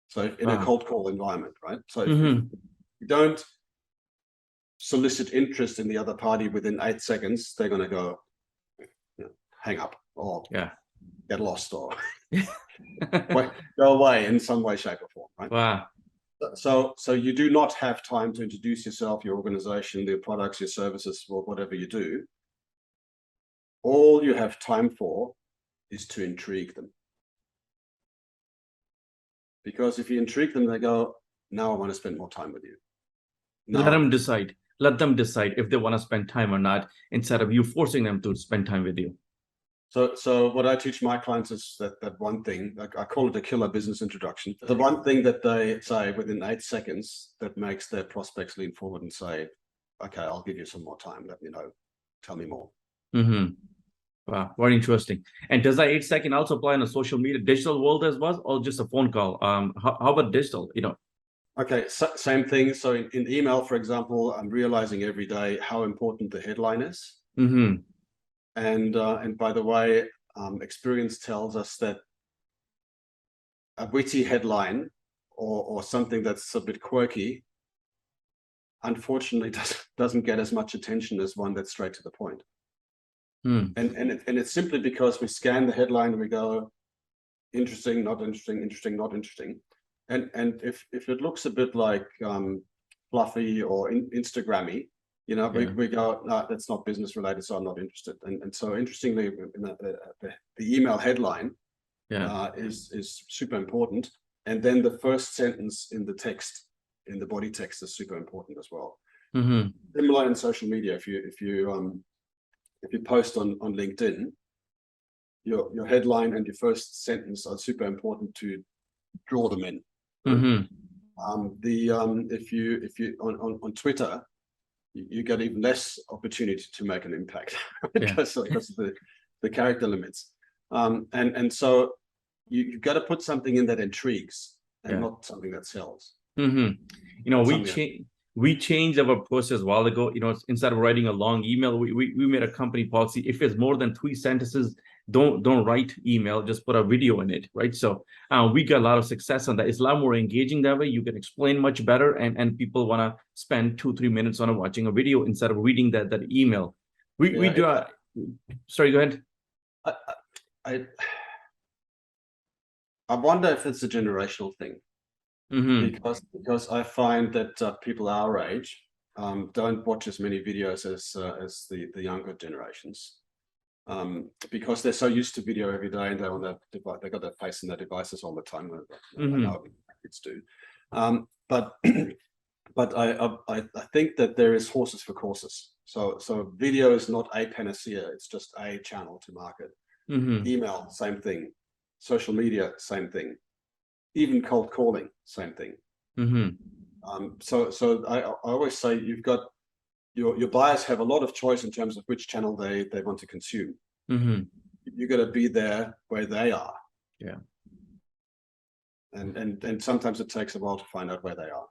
Speaker 2: So in a cold call environment, right? So if you don't solicit interest in the other party within 8 seconds, they're going to go hang up or get lost or go away in some way, shape, or form, right?
Speaker 1: Wow.
Speaker 2: So you do not have time to introduce yourself, your organization, your products, your services, or whatever you do. All you have time for is to intrigue them. Because if you intrigue them, they go, now I want to spend more time with you.
Speaker 1: Let them decide. Let them decide if they want to spend time or not, instead of you forcing them to spend time with you.
Speaker 2: So what I teach my clients is that one thing, like I call it a killer business introduction. The one thing that they say within 8 seconds that makes their prospects lean forward and say, okay, I'll give you some more time. Let me know. Tell me more.
Speaker 1: Wow, very interesting. And does that 8 second also apply in a social media digital world as well, or just a phone call? How about digital,
Speaker 2: Okay, same thing. So in email, for example, I'm realizing every day how important the headline is. And by the way, experience tells us that a witty headline or something that's a bit quirky, unfortunately, doesn't get as much attention as one that's straight to the point. And it's simply because we scan the headline and we go, interesting, not interesting, interesting, not interesting. And if it looks a bit like fluffy or Instagrammy, we go, no, that's not business related, so I'm not interested. And so interestingly, the email headline is super important. And then the first sentence in the text, in the body text, is super important as well. Similar in social media, if you post on LinkedIn, your headline and your first sentence are super important to draw them in. If you on Twitter, you get even less opportunity to make an impact because of the character limits. And so you've got to put something in that intrigues and not something that sells.
Speaker 1: We changed our process a while ago. Instead of writing a long email, we made a company policy. If it's more than 3 sentences, don't write email, just put a video in it, right? So we got a lot of success on that. It's a lot more engaging that way. You can explain much better, and people want to spend 2-3 minutes on watching a video instead of reading that email. We do. Sorry, go ahead.
Speaker 2: I wonder if it's a generational thing. Because I find that people our age don't watch as many videos as the younger generations, because they're so used to video every day, and they got their face in their devices all the time. I know kids do, but I think that there is horses for courses. So video is not a panacea; it's just a channel to market. Email, same thing. Social media, same thing. Even cold calling, same thing. So I always say you've got your buyers have a lot of choice in terms of which channel they want to consume. You got to be there where they are. And sometimes it takes a while to find out where they are.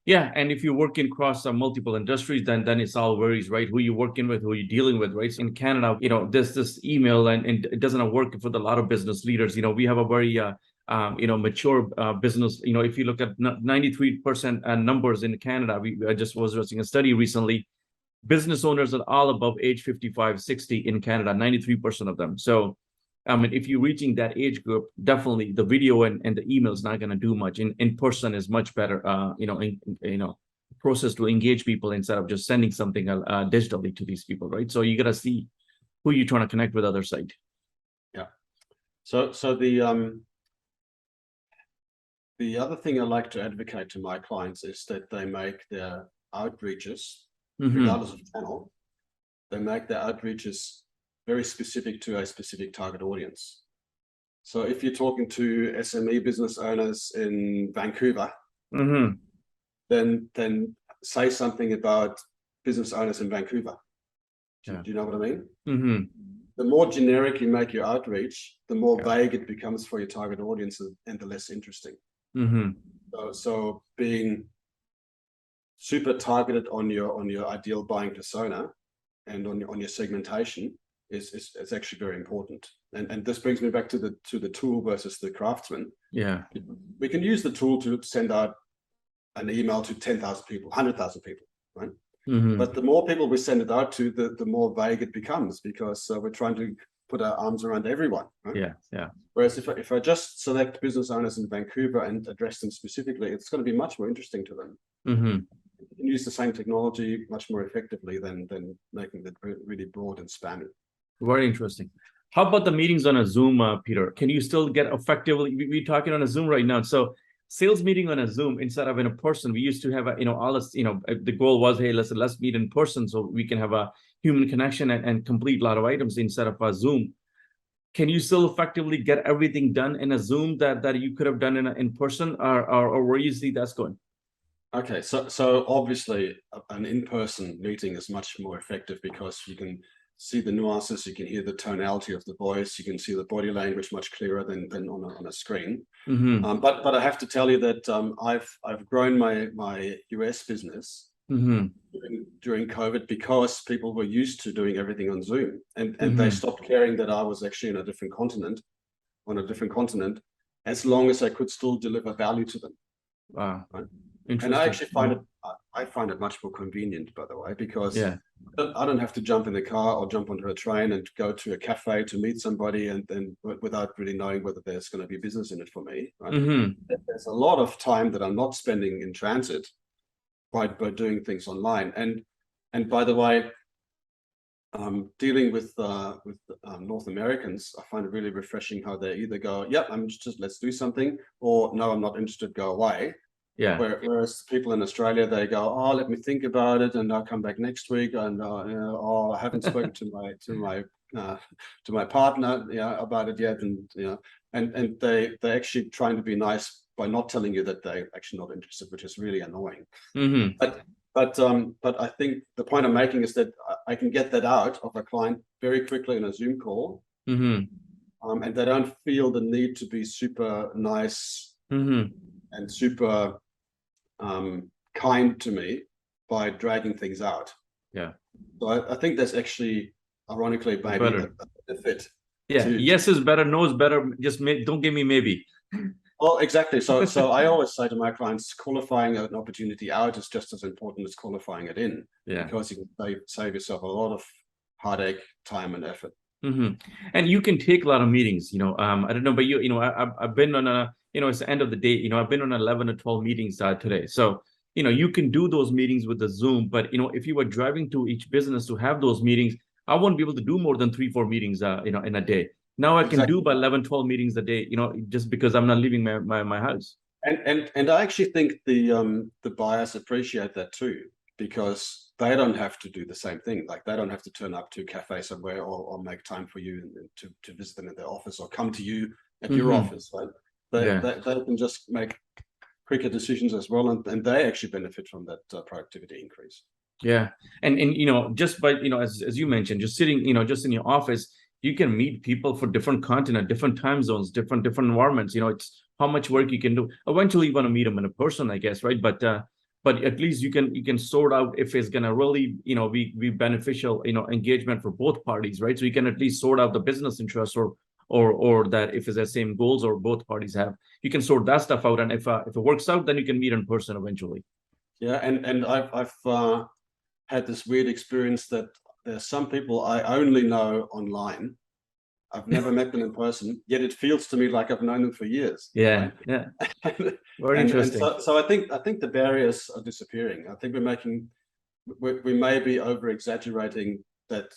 Speaker 1: Yeah, and if you work across multiple industries, then it's all varies, right? Who you're working with, who you're dealing with, right? So in Canada, there's this email, and it doesn't work for a lot of business leaders. We have a very mature business. If you look at 93% numbers in Canada, I just was watching a study recently. Business owners are all above age 55, 60 in Canada, 93% of them. So, if you're reaching that age group, definitely the video and the email is not going to do much. In person is much better, process to engage people instead of just sending something digitally to these people, right? So you got to see who you're trying to connect with other side.
Speaker 2: Yeah. So the other thing I like to advocate to my clients is that they make their outreaches, regardless of channel, they make their outreaches very specific to a specific target audience. So if you're talking to SME business owners in Vancouver, then say something about business owners in Vancouver. Do you know what I mean? The more generic you make your outreach, the more vague it becomes for your target audience, and the less interesting. So being super targeted on your ideal buying persona and on your segmentation is actually very important. And this brings me back to the tool versus the craftsman.
Speaker 1: Yeah.
Speaker 2: We can use the tool to send out an email to 10,000 people, 100,000 people, right? But the more people we send it out to, the more vague it becomes, because we're trying to put our arms around everyone, right?
Speaker 1: Yeah.
Speaker 2: Whereas if I just select business owners in Vancouver and address them specifically, it's going to be much more interesting to them. You can use the same technology much more effectively than making it really broad and spammy.
Speaker 1: Very interesting. How about the meetings on a Zoom, Peter? Can you still get effectively? We're talking on a Zoom right now. So sales meeting on a Zoom instead of in a person. We used to have all this, the goal was, hey, let's meet in person so we can have a human connection and complete a lot of items instead of a Zoom. Can you still effectively get everything done in a Zoom that you could have done in person, or where you see that's going?
Speaker 2: Okay, so obviously an in-person meeting is much more effective because you can see the nuances, you can hear the tonality of the voice, you can see the body language much clearer than on a screen. But I have to tell you that I've grown my US business during COVID because people were used to doing everything on Zoom, and they stopped caring that I was actually on a different continent, as long as I could still deliver value to them.
Speaker 1: Wow.
Speaker 2: Right? And I actually find it much more convenient, by the way, because I don't have to jump in the car or jump onto a train and go to a cafe to meet somebody and then without really knowing whether there's going to be business in it for me. Right? There's a lot of time that I'm not spending in transit by doing things online. And by the way, dealing with North Americans, I find it really refreshing how they either go, "Yep, I'm just let's do something," or "No, I'm not interested, go away."
Speaker 1: Yeah.
Speaker 2: Whereas people in Australia, they go, "Oh, let me think about it, and I'll come back next week." And "Oh, I haven't spoken to my partner, about it yet." And they actually trying to be nice by not telling you that they're actually not interested, which is really annoying. But I think the point I'm making is that I can get that out of a client very quickly in a Zoom call, and they don't feel the need to be super nice and super kind to me by dragging things out.
Speaker 1: Yeah.
Speaker 2: So I think that's actually, ironically, maybe a benefit.
Speaker 1: Yes is better, no is better. Just don't give me maybe.
Speaker 2: Well, exactly. So I always say to my clients, qualifying an opportunity out is just as important as qualifying it in. Because you can save yourself a lot of heartache, time, and effort.
Speaker 1: And you can take a lot of meetings. I don't know, but I've been on it's the end of the day. I've been on 11 or 12 meetings today. So you can do those meetings with the Zoom. But if you were driving to each business to have those meetings, I won't be able to do more than 3-4 meetings in a day. Now I can do about 11, 12 meetings a day, just because I'm not leaving my house.
Speaker 2: And I actually think the buyers appreciate that too, because they don't have to do the same thing. Like they don't have to turn up to a cafe somewhere or make time for you to visit them at their office or come to you at your office, right? They can just make quicker decisions as well, and they actually benefit from that productivity increase.
Speaker 1: Yeah, and just by as you mentioned, just sitting just in your office, you can meet people for different continent, different time zones, different environments. It's how much work you can do. Eventually, you want to meet them in a person, I guess, right? But at least you can sort out if it's gonna really be beneficial engagement for both parties, right? So you can at least sort out the business interests or that if it's the same goals or both parties have, you can sort that stuff out. And if it works out, then you can meet in person eventually.
Speaker 2: Yeah, and I've had this weird experience that there's some people I only know online. I've never met them in person, yet it feels to me like I've known them for years.
Speaker 1: Yeah,
Speaker 2: right?
Speaker 1: Very interesting.
Speaker 2: So I think the barriers are disappearing. I think we may be over exaggerating that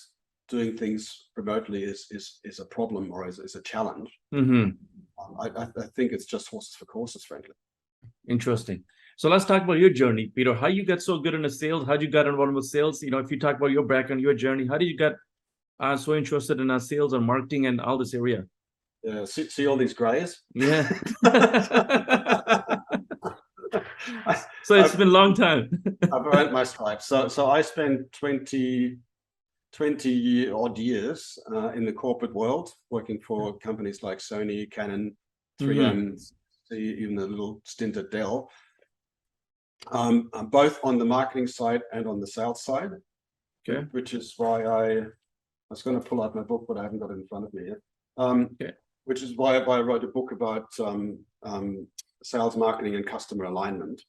Speaker 2: doing things remotely is a problem or is a challenge. I think it's just horses for courses, frankly.
Speaker 1: Interesting. So let's talk about your journey, Peter. How you get so good in the sales? How did you get involved with sales? If you talk about your background, your journey, how did you get so interested in sales and marketing and all this area?
Speaker 2: Yeah, see all these grays?
Speaker 1: Yeah. So it's been a long time.
Speaker 2: I've earned my stripes. So I spent 20 odd years in the corporate world, working for companies like Sony, Canon, 3M, even a little stint at Dell, both on the marketing side and on the sales side.
Speaker 1: Okay.
Speaker 2: Which is why I was going to pull out my book, but I haven't got it in front of me yet. Which is why I wrote a book about sales, marketing, and customer alignment.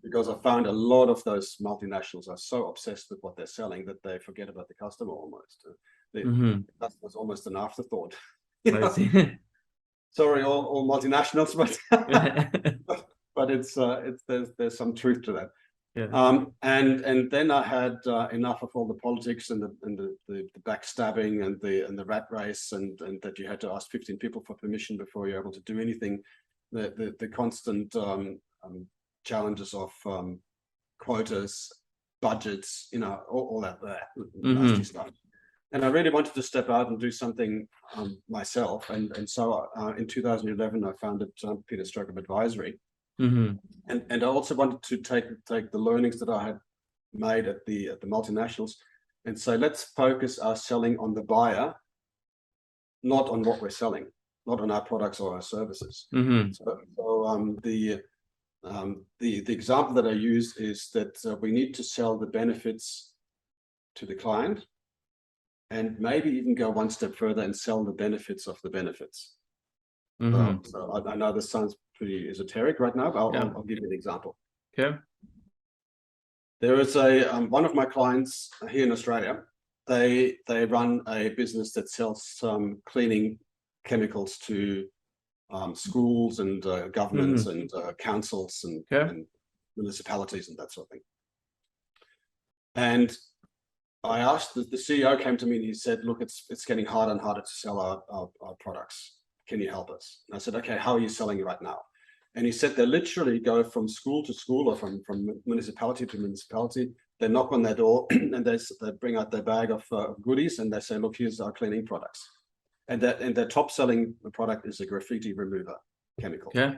Speaker 2: Because I found a lot of those multinationals are so obsessed with what they're selling that they forget about the customer almost. The customer's almost an afterthought.
Speaker 1: I see.
Speaker 2: Sorry, all multinationals, but there's some truth to that.
Speaker 1: Yeah.
Speaker 2: And then I had enough of all the politics and the backstabbing and the rat race and that you had to ask 15 people for permission before you're able to do anything. The constant challenges of quotas, budgets, all that nasty stuff. And I really wanted to step out and do something myself. And so in 2011, I founded Peter Strohkorb Advisory. And I also wanted to take the learnings that I had made at the multinationals and say, let's focus our selling on the buyer, not on what we're selling, not on our products or our services. So the example that I use is that we need to sell the benefits to the client, and maybe even go one step further and sell the benefits of the benefits. So I know this sounds pretty esoteric right now, but I'll give you an example.
Speaker 1: Okay.
Speaker 2: There is one of my clients here in Australia. They run a business that sells some cleaning chemicals to schools and governments and councils and municipalities and that sort of thing. And I asked, the CEO came to me and he said, look, it's getting harder and harder to sell our products. Can you help us? And I said, okay, how are you selling it right now? And he said they literally go from school to school or from municipality to municipality. They knock on their door and they bring out their bag of goodies and they say, look, here's our cleaning products. And their top selling product is a graffiti remover chemical.
Speaker 1: Yeah.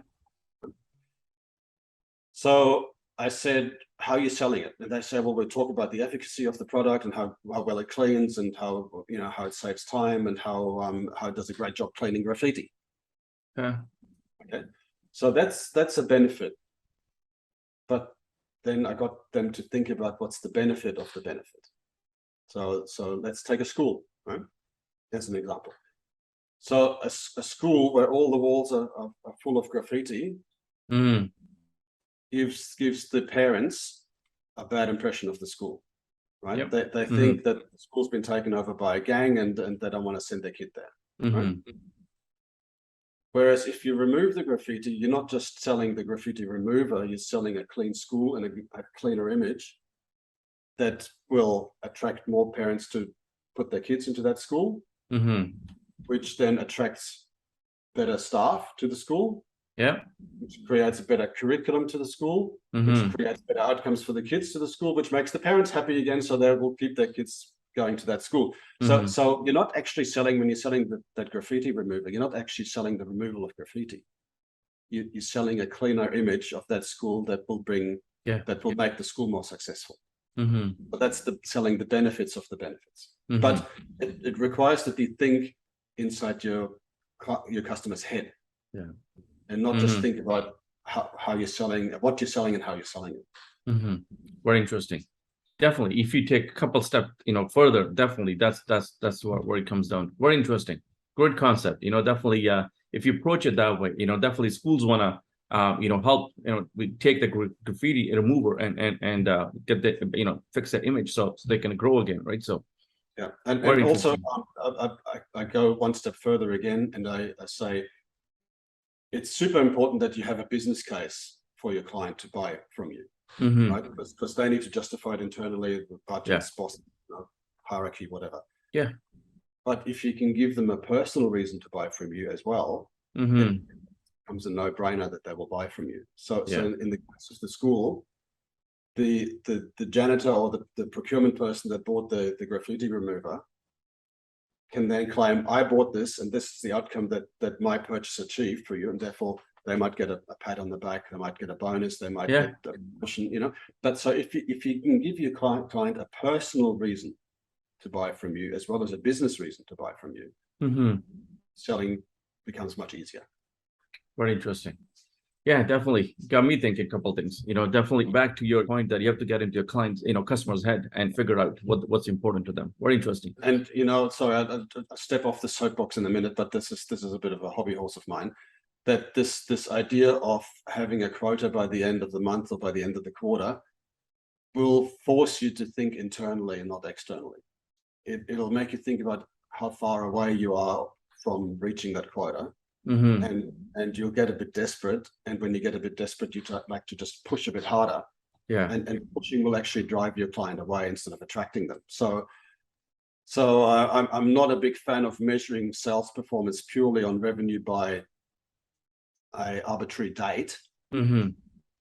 Speaker 2: So I said, how are you selling it? And they say, well, we'll talk about the efficacy of the product and how well it cleans and how it saves time and how it does a great job cleaning graffiti.
Speaker 1: Yeah.
Speaker 2: Okay. So that's a benefit. But then I got them to think about what's the benefit of the benefit. So let's take a school, right? As an example. So a school where all the walls are full of graffiti gives the parents a bad impression of the school, right? Yep. They think that the school's been taken over by a gang and they don't want to send their kid there, right? Whereas if you remove the graffiti, you're not just selling the graffiti remover, you're selling a clean school and a cleaner image that will attract more parents to put their kids into that school, which then attracts better staff to the school.
Speaker 1: Yeah.
Speaker 2: Which creates a better curriculum to the school, which creates better outcomes for the kids to the school, which makes the parents happy again, so they will keep their kids going to that school. So you're not actually selling, when you're selling that graffiti remover, you're not actually selling the removal of graffiti. You're selling a cleaner image of that school that will make the school more successful. But that's selling the benefits of the benefits. But it requires that you think inside your customer's head. Yeah. And not just think about how you're selling, what you're selling and how you're selling it.
Speaker 1: Very interesting. Definitely. If you take a couple steps, further, definitely that's where it comes down. Very interesting. Great concept. Definitely, if you approach it that way, definitely schools want to, help, we take the graffiti remover and get the, fix the image so they can grow again. Right. So.
Speaker 2: Yeah. And also I go one step further again and I say, it's super important that you have a business case for your client to buy from you, right? Because they need to justify it internally, the budgets, boss, hierarchy, whatever.
Speaker 1: Yeah.
Speaker 2: But if you can give them a personal reason to buy from you as well, it becomes a no-brainer that they will buy from you. So in the case of the school, the janitor or the procurement person that bought the graffiti remover can then claim, I bought this and this is the outcome that my purchase achieved for you, and therefore they might get a pat on the back, they might get a bonus, they might get a promotion, you know. But so if you can give your client a personal reason to buy from you as well as a business reason to buy from you, selling becomes much easier.
Speaker 1: Very interesting. Yeah, definitely got me thinking a couple of things. Definitely back to your point that you have to get into your clients, customer's head and figure out what's important to them. Very interesting.
Speaker 2: And sorry, I'll step off the soapbox in a minute, but this is a bit of a hobby horse of mine. That this idea of having a quota by the end of the month or by the end of the quarter will force you to think internally and not externally. It'll make you think about how far away you are from reaching that quota. And you'll get a bit desperate, and when you get a bit desperate, you like to just push a bit harder. And pushing will actually drive your client away instead of attracting them. So I'm not a big fan of measuring sales performance purely on revenue by an arbitrary date.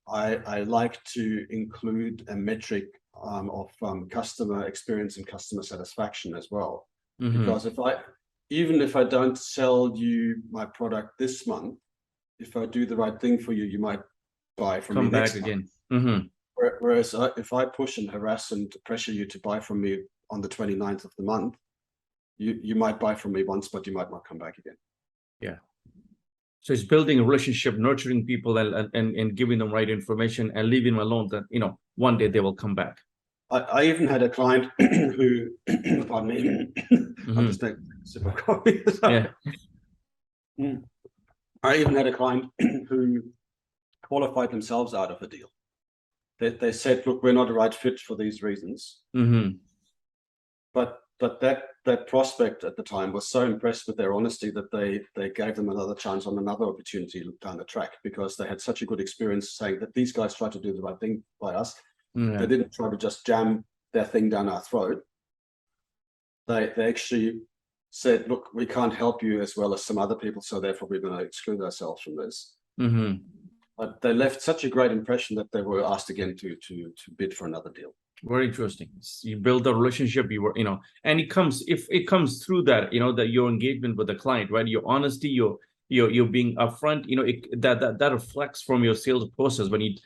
Speaker 2: I like to include a metric of customer experience and customer satisfaction as well, because even if I don't sell you my product this month, if I do the right thing for you, you might buy from me next month. Again. Whereas if I push and harass and pressure you to buy from me on the 29th of the month, you might buy from me once, but you might not come back again.
Speaker 1: Yeah. So it's building a relationship, nurturing people, and giving them right information and leaving them alone that, one day they will come back.
Speaker 2: I even had a client who, pardon me, I'm just making a sip of coffee. I even had a client who qualified themselves out of a deal. They said, look, we're not a right fit for these reasons. But that prospect at the time was so impressed with their honesty that they gave them another chance on another opportunity down the track, because they had such a good experience saying that these guys tried to do the right thing by us. They didn't try to just jam their thing down our throat. They actually said, look, we can't help you as well as some other people, so therefore we're going to exclude ourselves from this. But they left such a great impression that they were asked again to bid for another deal.
Speaker 1: Very interesting. You build a relationship, and if it comes through that, that your engagement with the client, right? Your honesty, you're being upfront, that reflects from your sales process when you're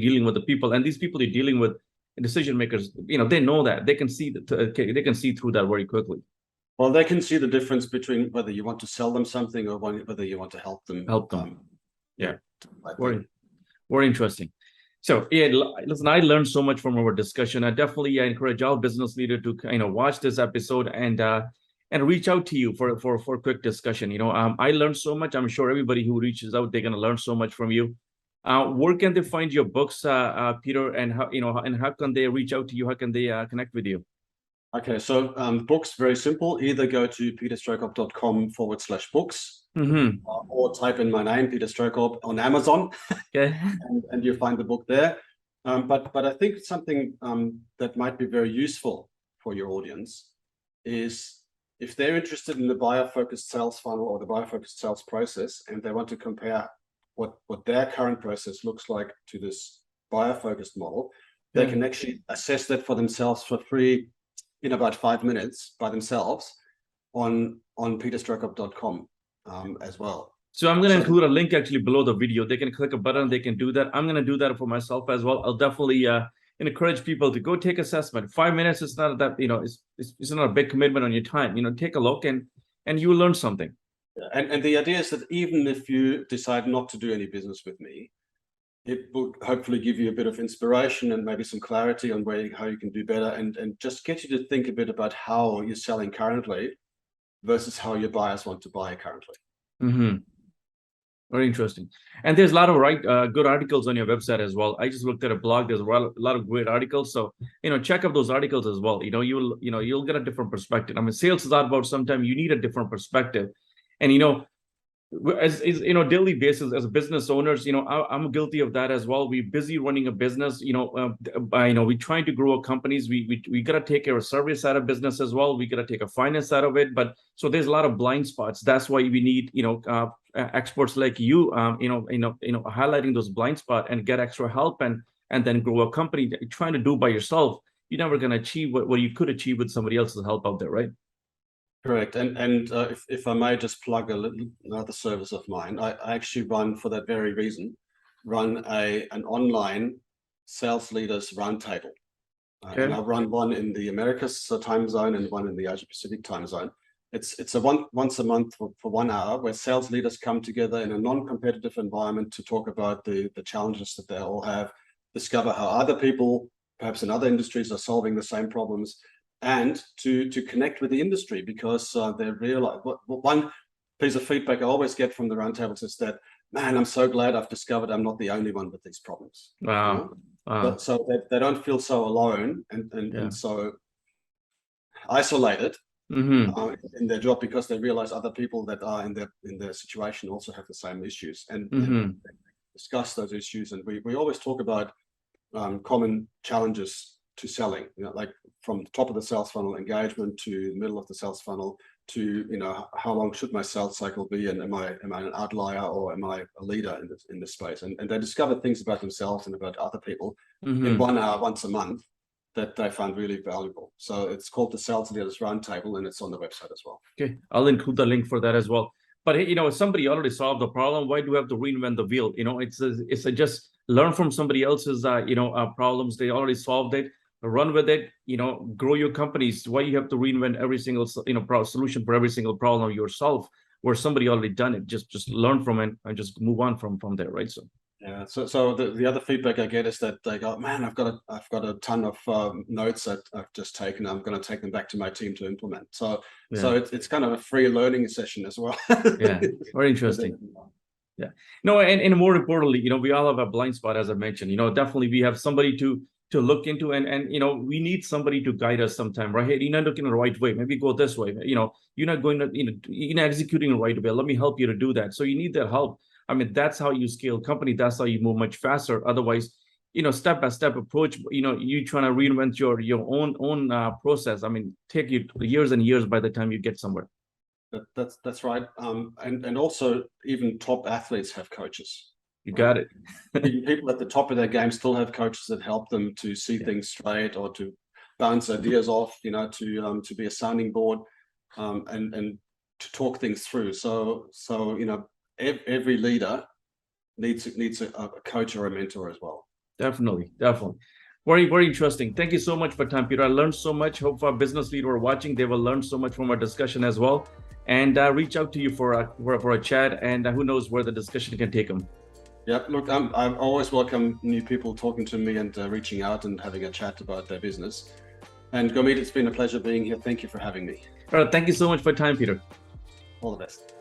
Speaker 1: dealing with the people, and these people you're dealing with, decision makers, they know that they can see through that very quickly.
Speaker 2: Well, they can see the difference between whether you want to sell them something or whether you want to help them.
Speaker 1: Very interesting. So listen, I learned so much from our discussion. I definitely encourage all business leaders to watch this episode and reach out to you for a quick discussion. I learned so much. I'm sure everybody who reaches out, they're going to learn so much from you. Where can they find your books, Peter, and how can they reach out to you? How can they connect with you?
Speaker 2: Okay, so books, very simple. Either go to peterstrohkorb.com/books, or type in my name, Peter Strohkorb, on Amazon, and you'll find the book there. But I think something that might be very useful for your audience is, if they're interested in the buyer-focused sales funnel or the buyer-focused sales process, and they want to compare what their current process looks like to this buyer-focused model, they can actually assess that for themselves for free in about 5 minutes by themselves on peterstrohkorb.com as well.
Speaker 1: So I'm going to include a link actually below the video. They can click a button, they can do that. I'm going to do that for myself as well. I'll definitely encourage people to go take assessment. 5 minutes is not that, it's not a big commitment on your time. Take a look and you will learn something.
Speaker 2: And the idea is that even if you decide not to do any business with me, it will hopefully give you a bit of inspiration and maybe some clarity on how you can do better, and just get you to think a bit about how you're selling currently versus how your buyers want to buy currently.
Speaker 1: Very interesting. And there's a lot of good articles on your website as well. I just looked at a blog. There's a lot of great articles. So, check out those articles as well. You'll get a different perspective. I mean, sales is all about sometimes you need a different perspective. And, as you know, daily basis as business owners, you know, I'm guilty of that as well. We're busy running a business, you know, we're trying to grow our companies. We got to take care of service side of business as well. We got to take a finance side of it. But so there's a lot of blind spots. That's why we need, you know, experts like you, highlighting those blind spots and get extra help and then grow a company. Trying to do by yourself, you're never going to achieve what you could achieve with somebody else's help out there, right?
Speaker 2: Correct. And if I may just plug another service of mine, I actually run, for that very reason, an online sales leaders roundtable. And I run one in the Americas time zone and one in the Asia Pacific time zone. It's a once a month for 1 hour where sales leaders come together in a non-competitive environment to talk about the challenges that they all have, discover how other people, perhaps in other industries, are solving the same problems, and to connect with the industry, because they realize one piece of feedback I always get from the roundtables is that, man, I'm so glad I've discovered I'm not the only one with these problems.
Speaker 1: Wow.
Speaker 2: You know? Wow. So they don't feel so alone and so isolated in their job, because they realize other people that are in their situation also have the same issues, and discuss those issues. And we always talk about common challenges to selling, you know, like from the top of the sales funnel engagement to the middle of the sales funnel to, you know, how long should my sales cycle be, and am I an outlier or am I a leader in this space? And they discover things about themselves and about other people in 1 hour once a month that they find really valuable. So it's called the Sales Leaders Roundtable, and it's on the website as well. Okay,
Speaker 1: I'll include the link for that as well. But, you know, if somebody already solved the problem, why do we have to reinvent the wheel? You know, it's just learn from somebody else's, problems. They already solved it. Run with it, you know, grow your companies. Why you have to reinvent every single, solution for every single problem yourself, where somebody already done it? Just learn from it and just move on from there, right? So
Speaker 2: yeah. So the other feedback I get is that they go, man, I've got a ton of notes that I've just taken. I'm going to take them back to my team to implement. So it's kind of a free learning session as well.
Speaker 1: Yeah, very interesting. Yeah. No, and more importantly, you know, we all have a blind spot, as I mentioned. You know, definitely we have somebody to look into, and you know, we need somebody to guide us sometime, right? Hey, you're not looking the right way, maybe go this way. You know, you're not going to, you're not executing the right way. Let me help you to do that. So you need that help. I mean, that's how you scale company. That's how you move much faster. Otherwise, you know, step-by-step approach, you know, you trying to reinvent your own process. I mean, take you years and years by the time you get somewhere.
Speaker 2: That's right. And also even top athletes have coaches.
Speaker 1: You got it.
Speaker 2: People at the top of their game still have coaches that help them to see things straight, or to bounce ideas off, you know, to be a sounding board, and to talk things through. So you know, every leader needs a coach or a mentor as well.
Speaker 1: Definitely. Very, very interesting. Thank you so much for time, Peter. I learned so much. Hope our business leader are watching, they will learn so much from our discussion as well. And reach out to you for a chat, and who knows where the discussion can take them.
Speaker 2: Yeah, look, I always welcome new people talking to me and reaching out and having a chat about their business. And Gurmeet, it's been a pleasure being here. Thank you for having me.
Speaker 1: All right, thank you so much for your time, Peter.
Speaker 2: All the best.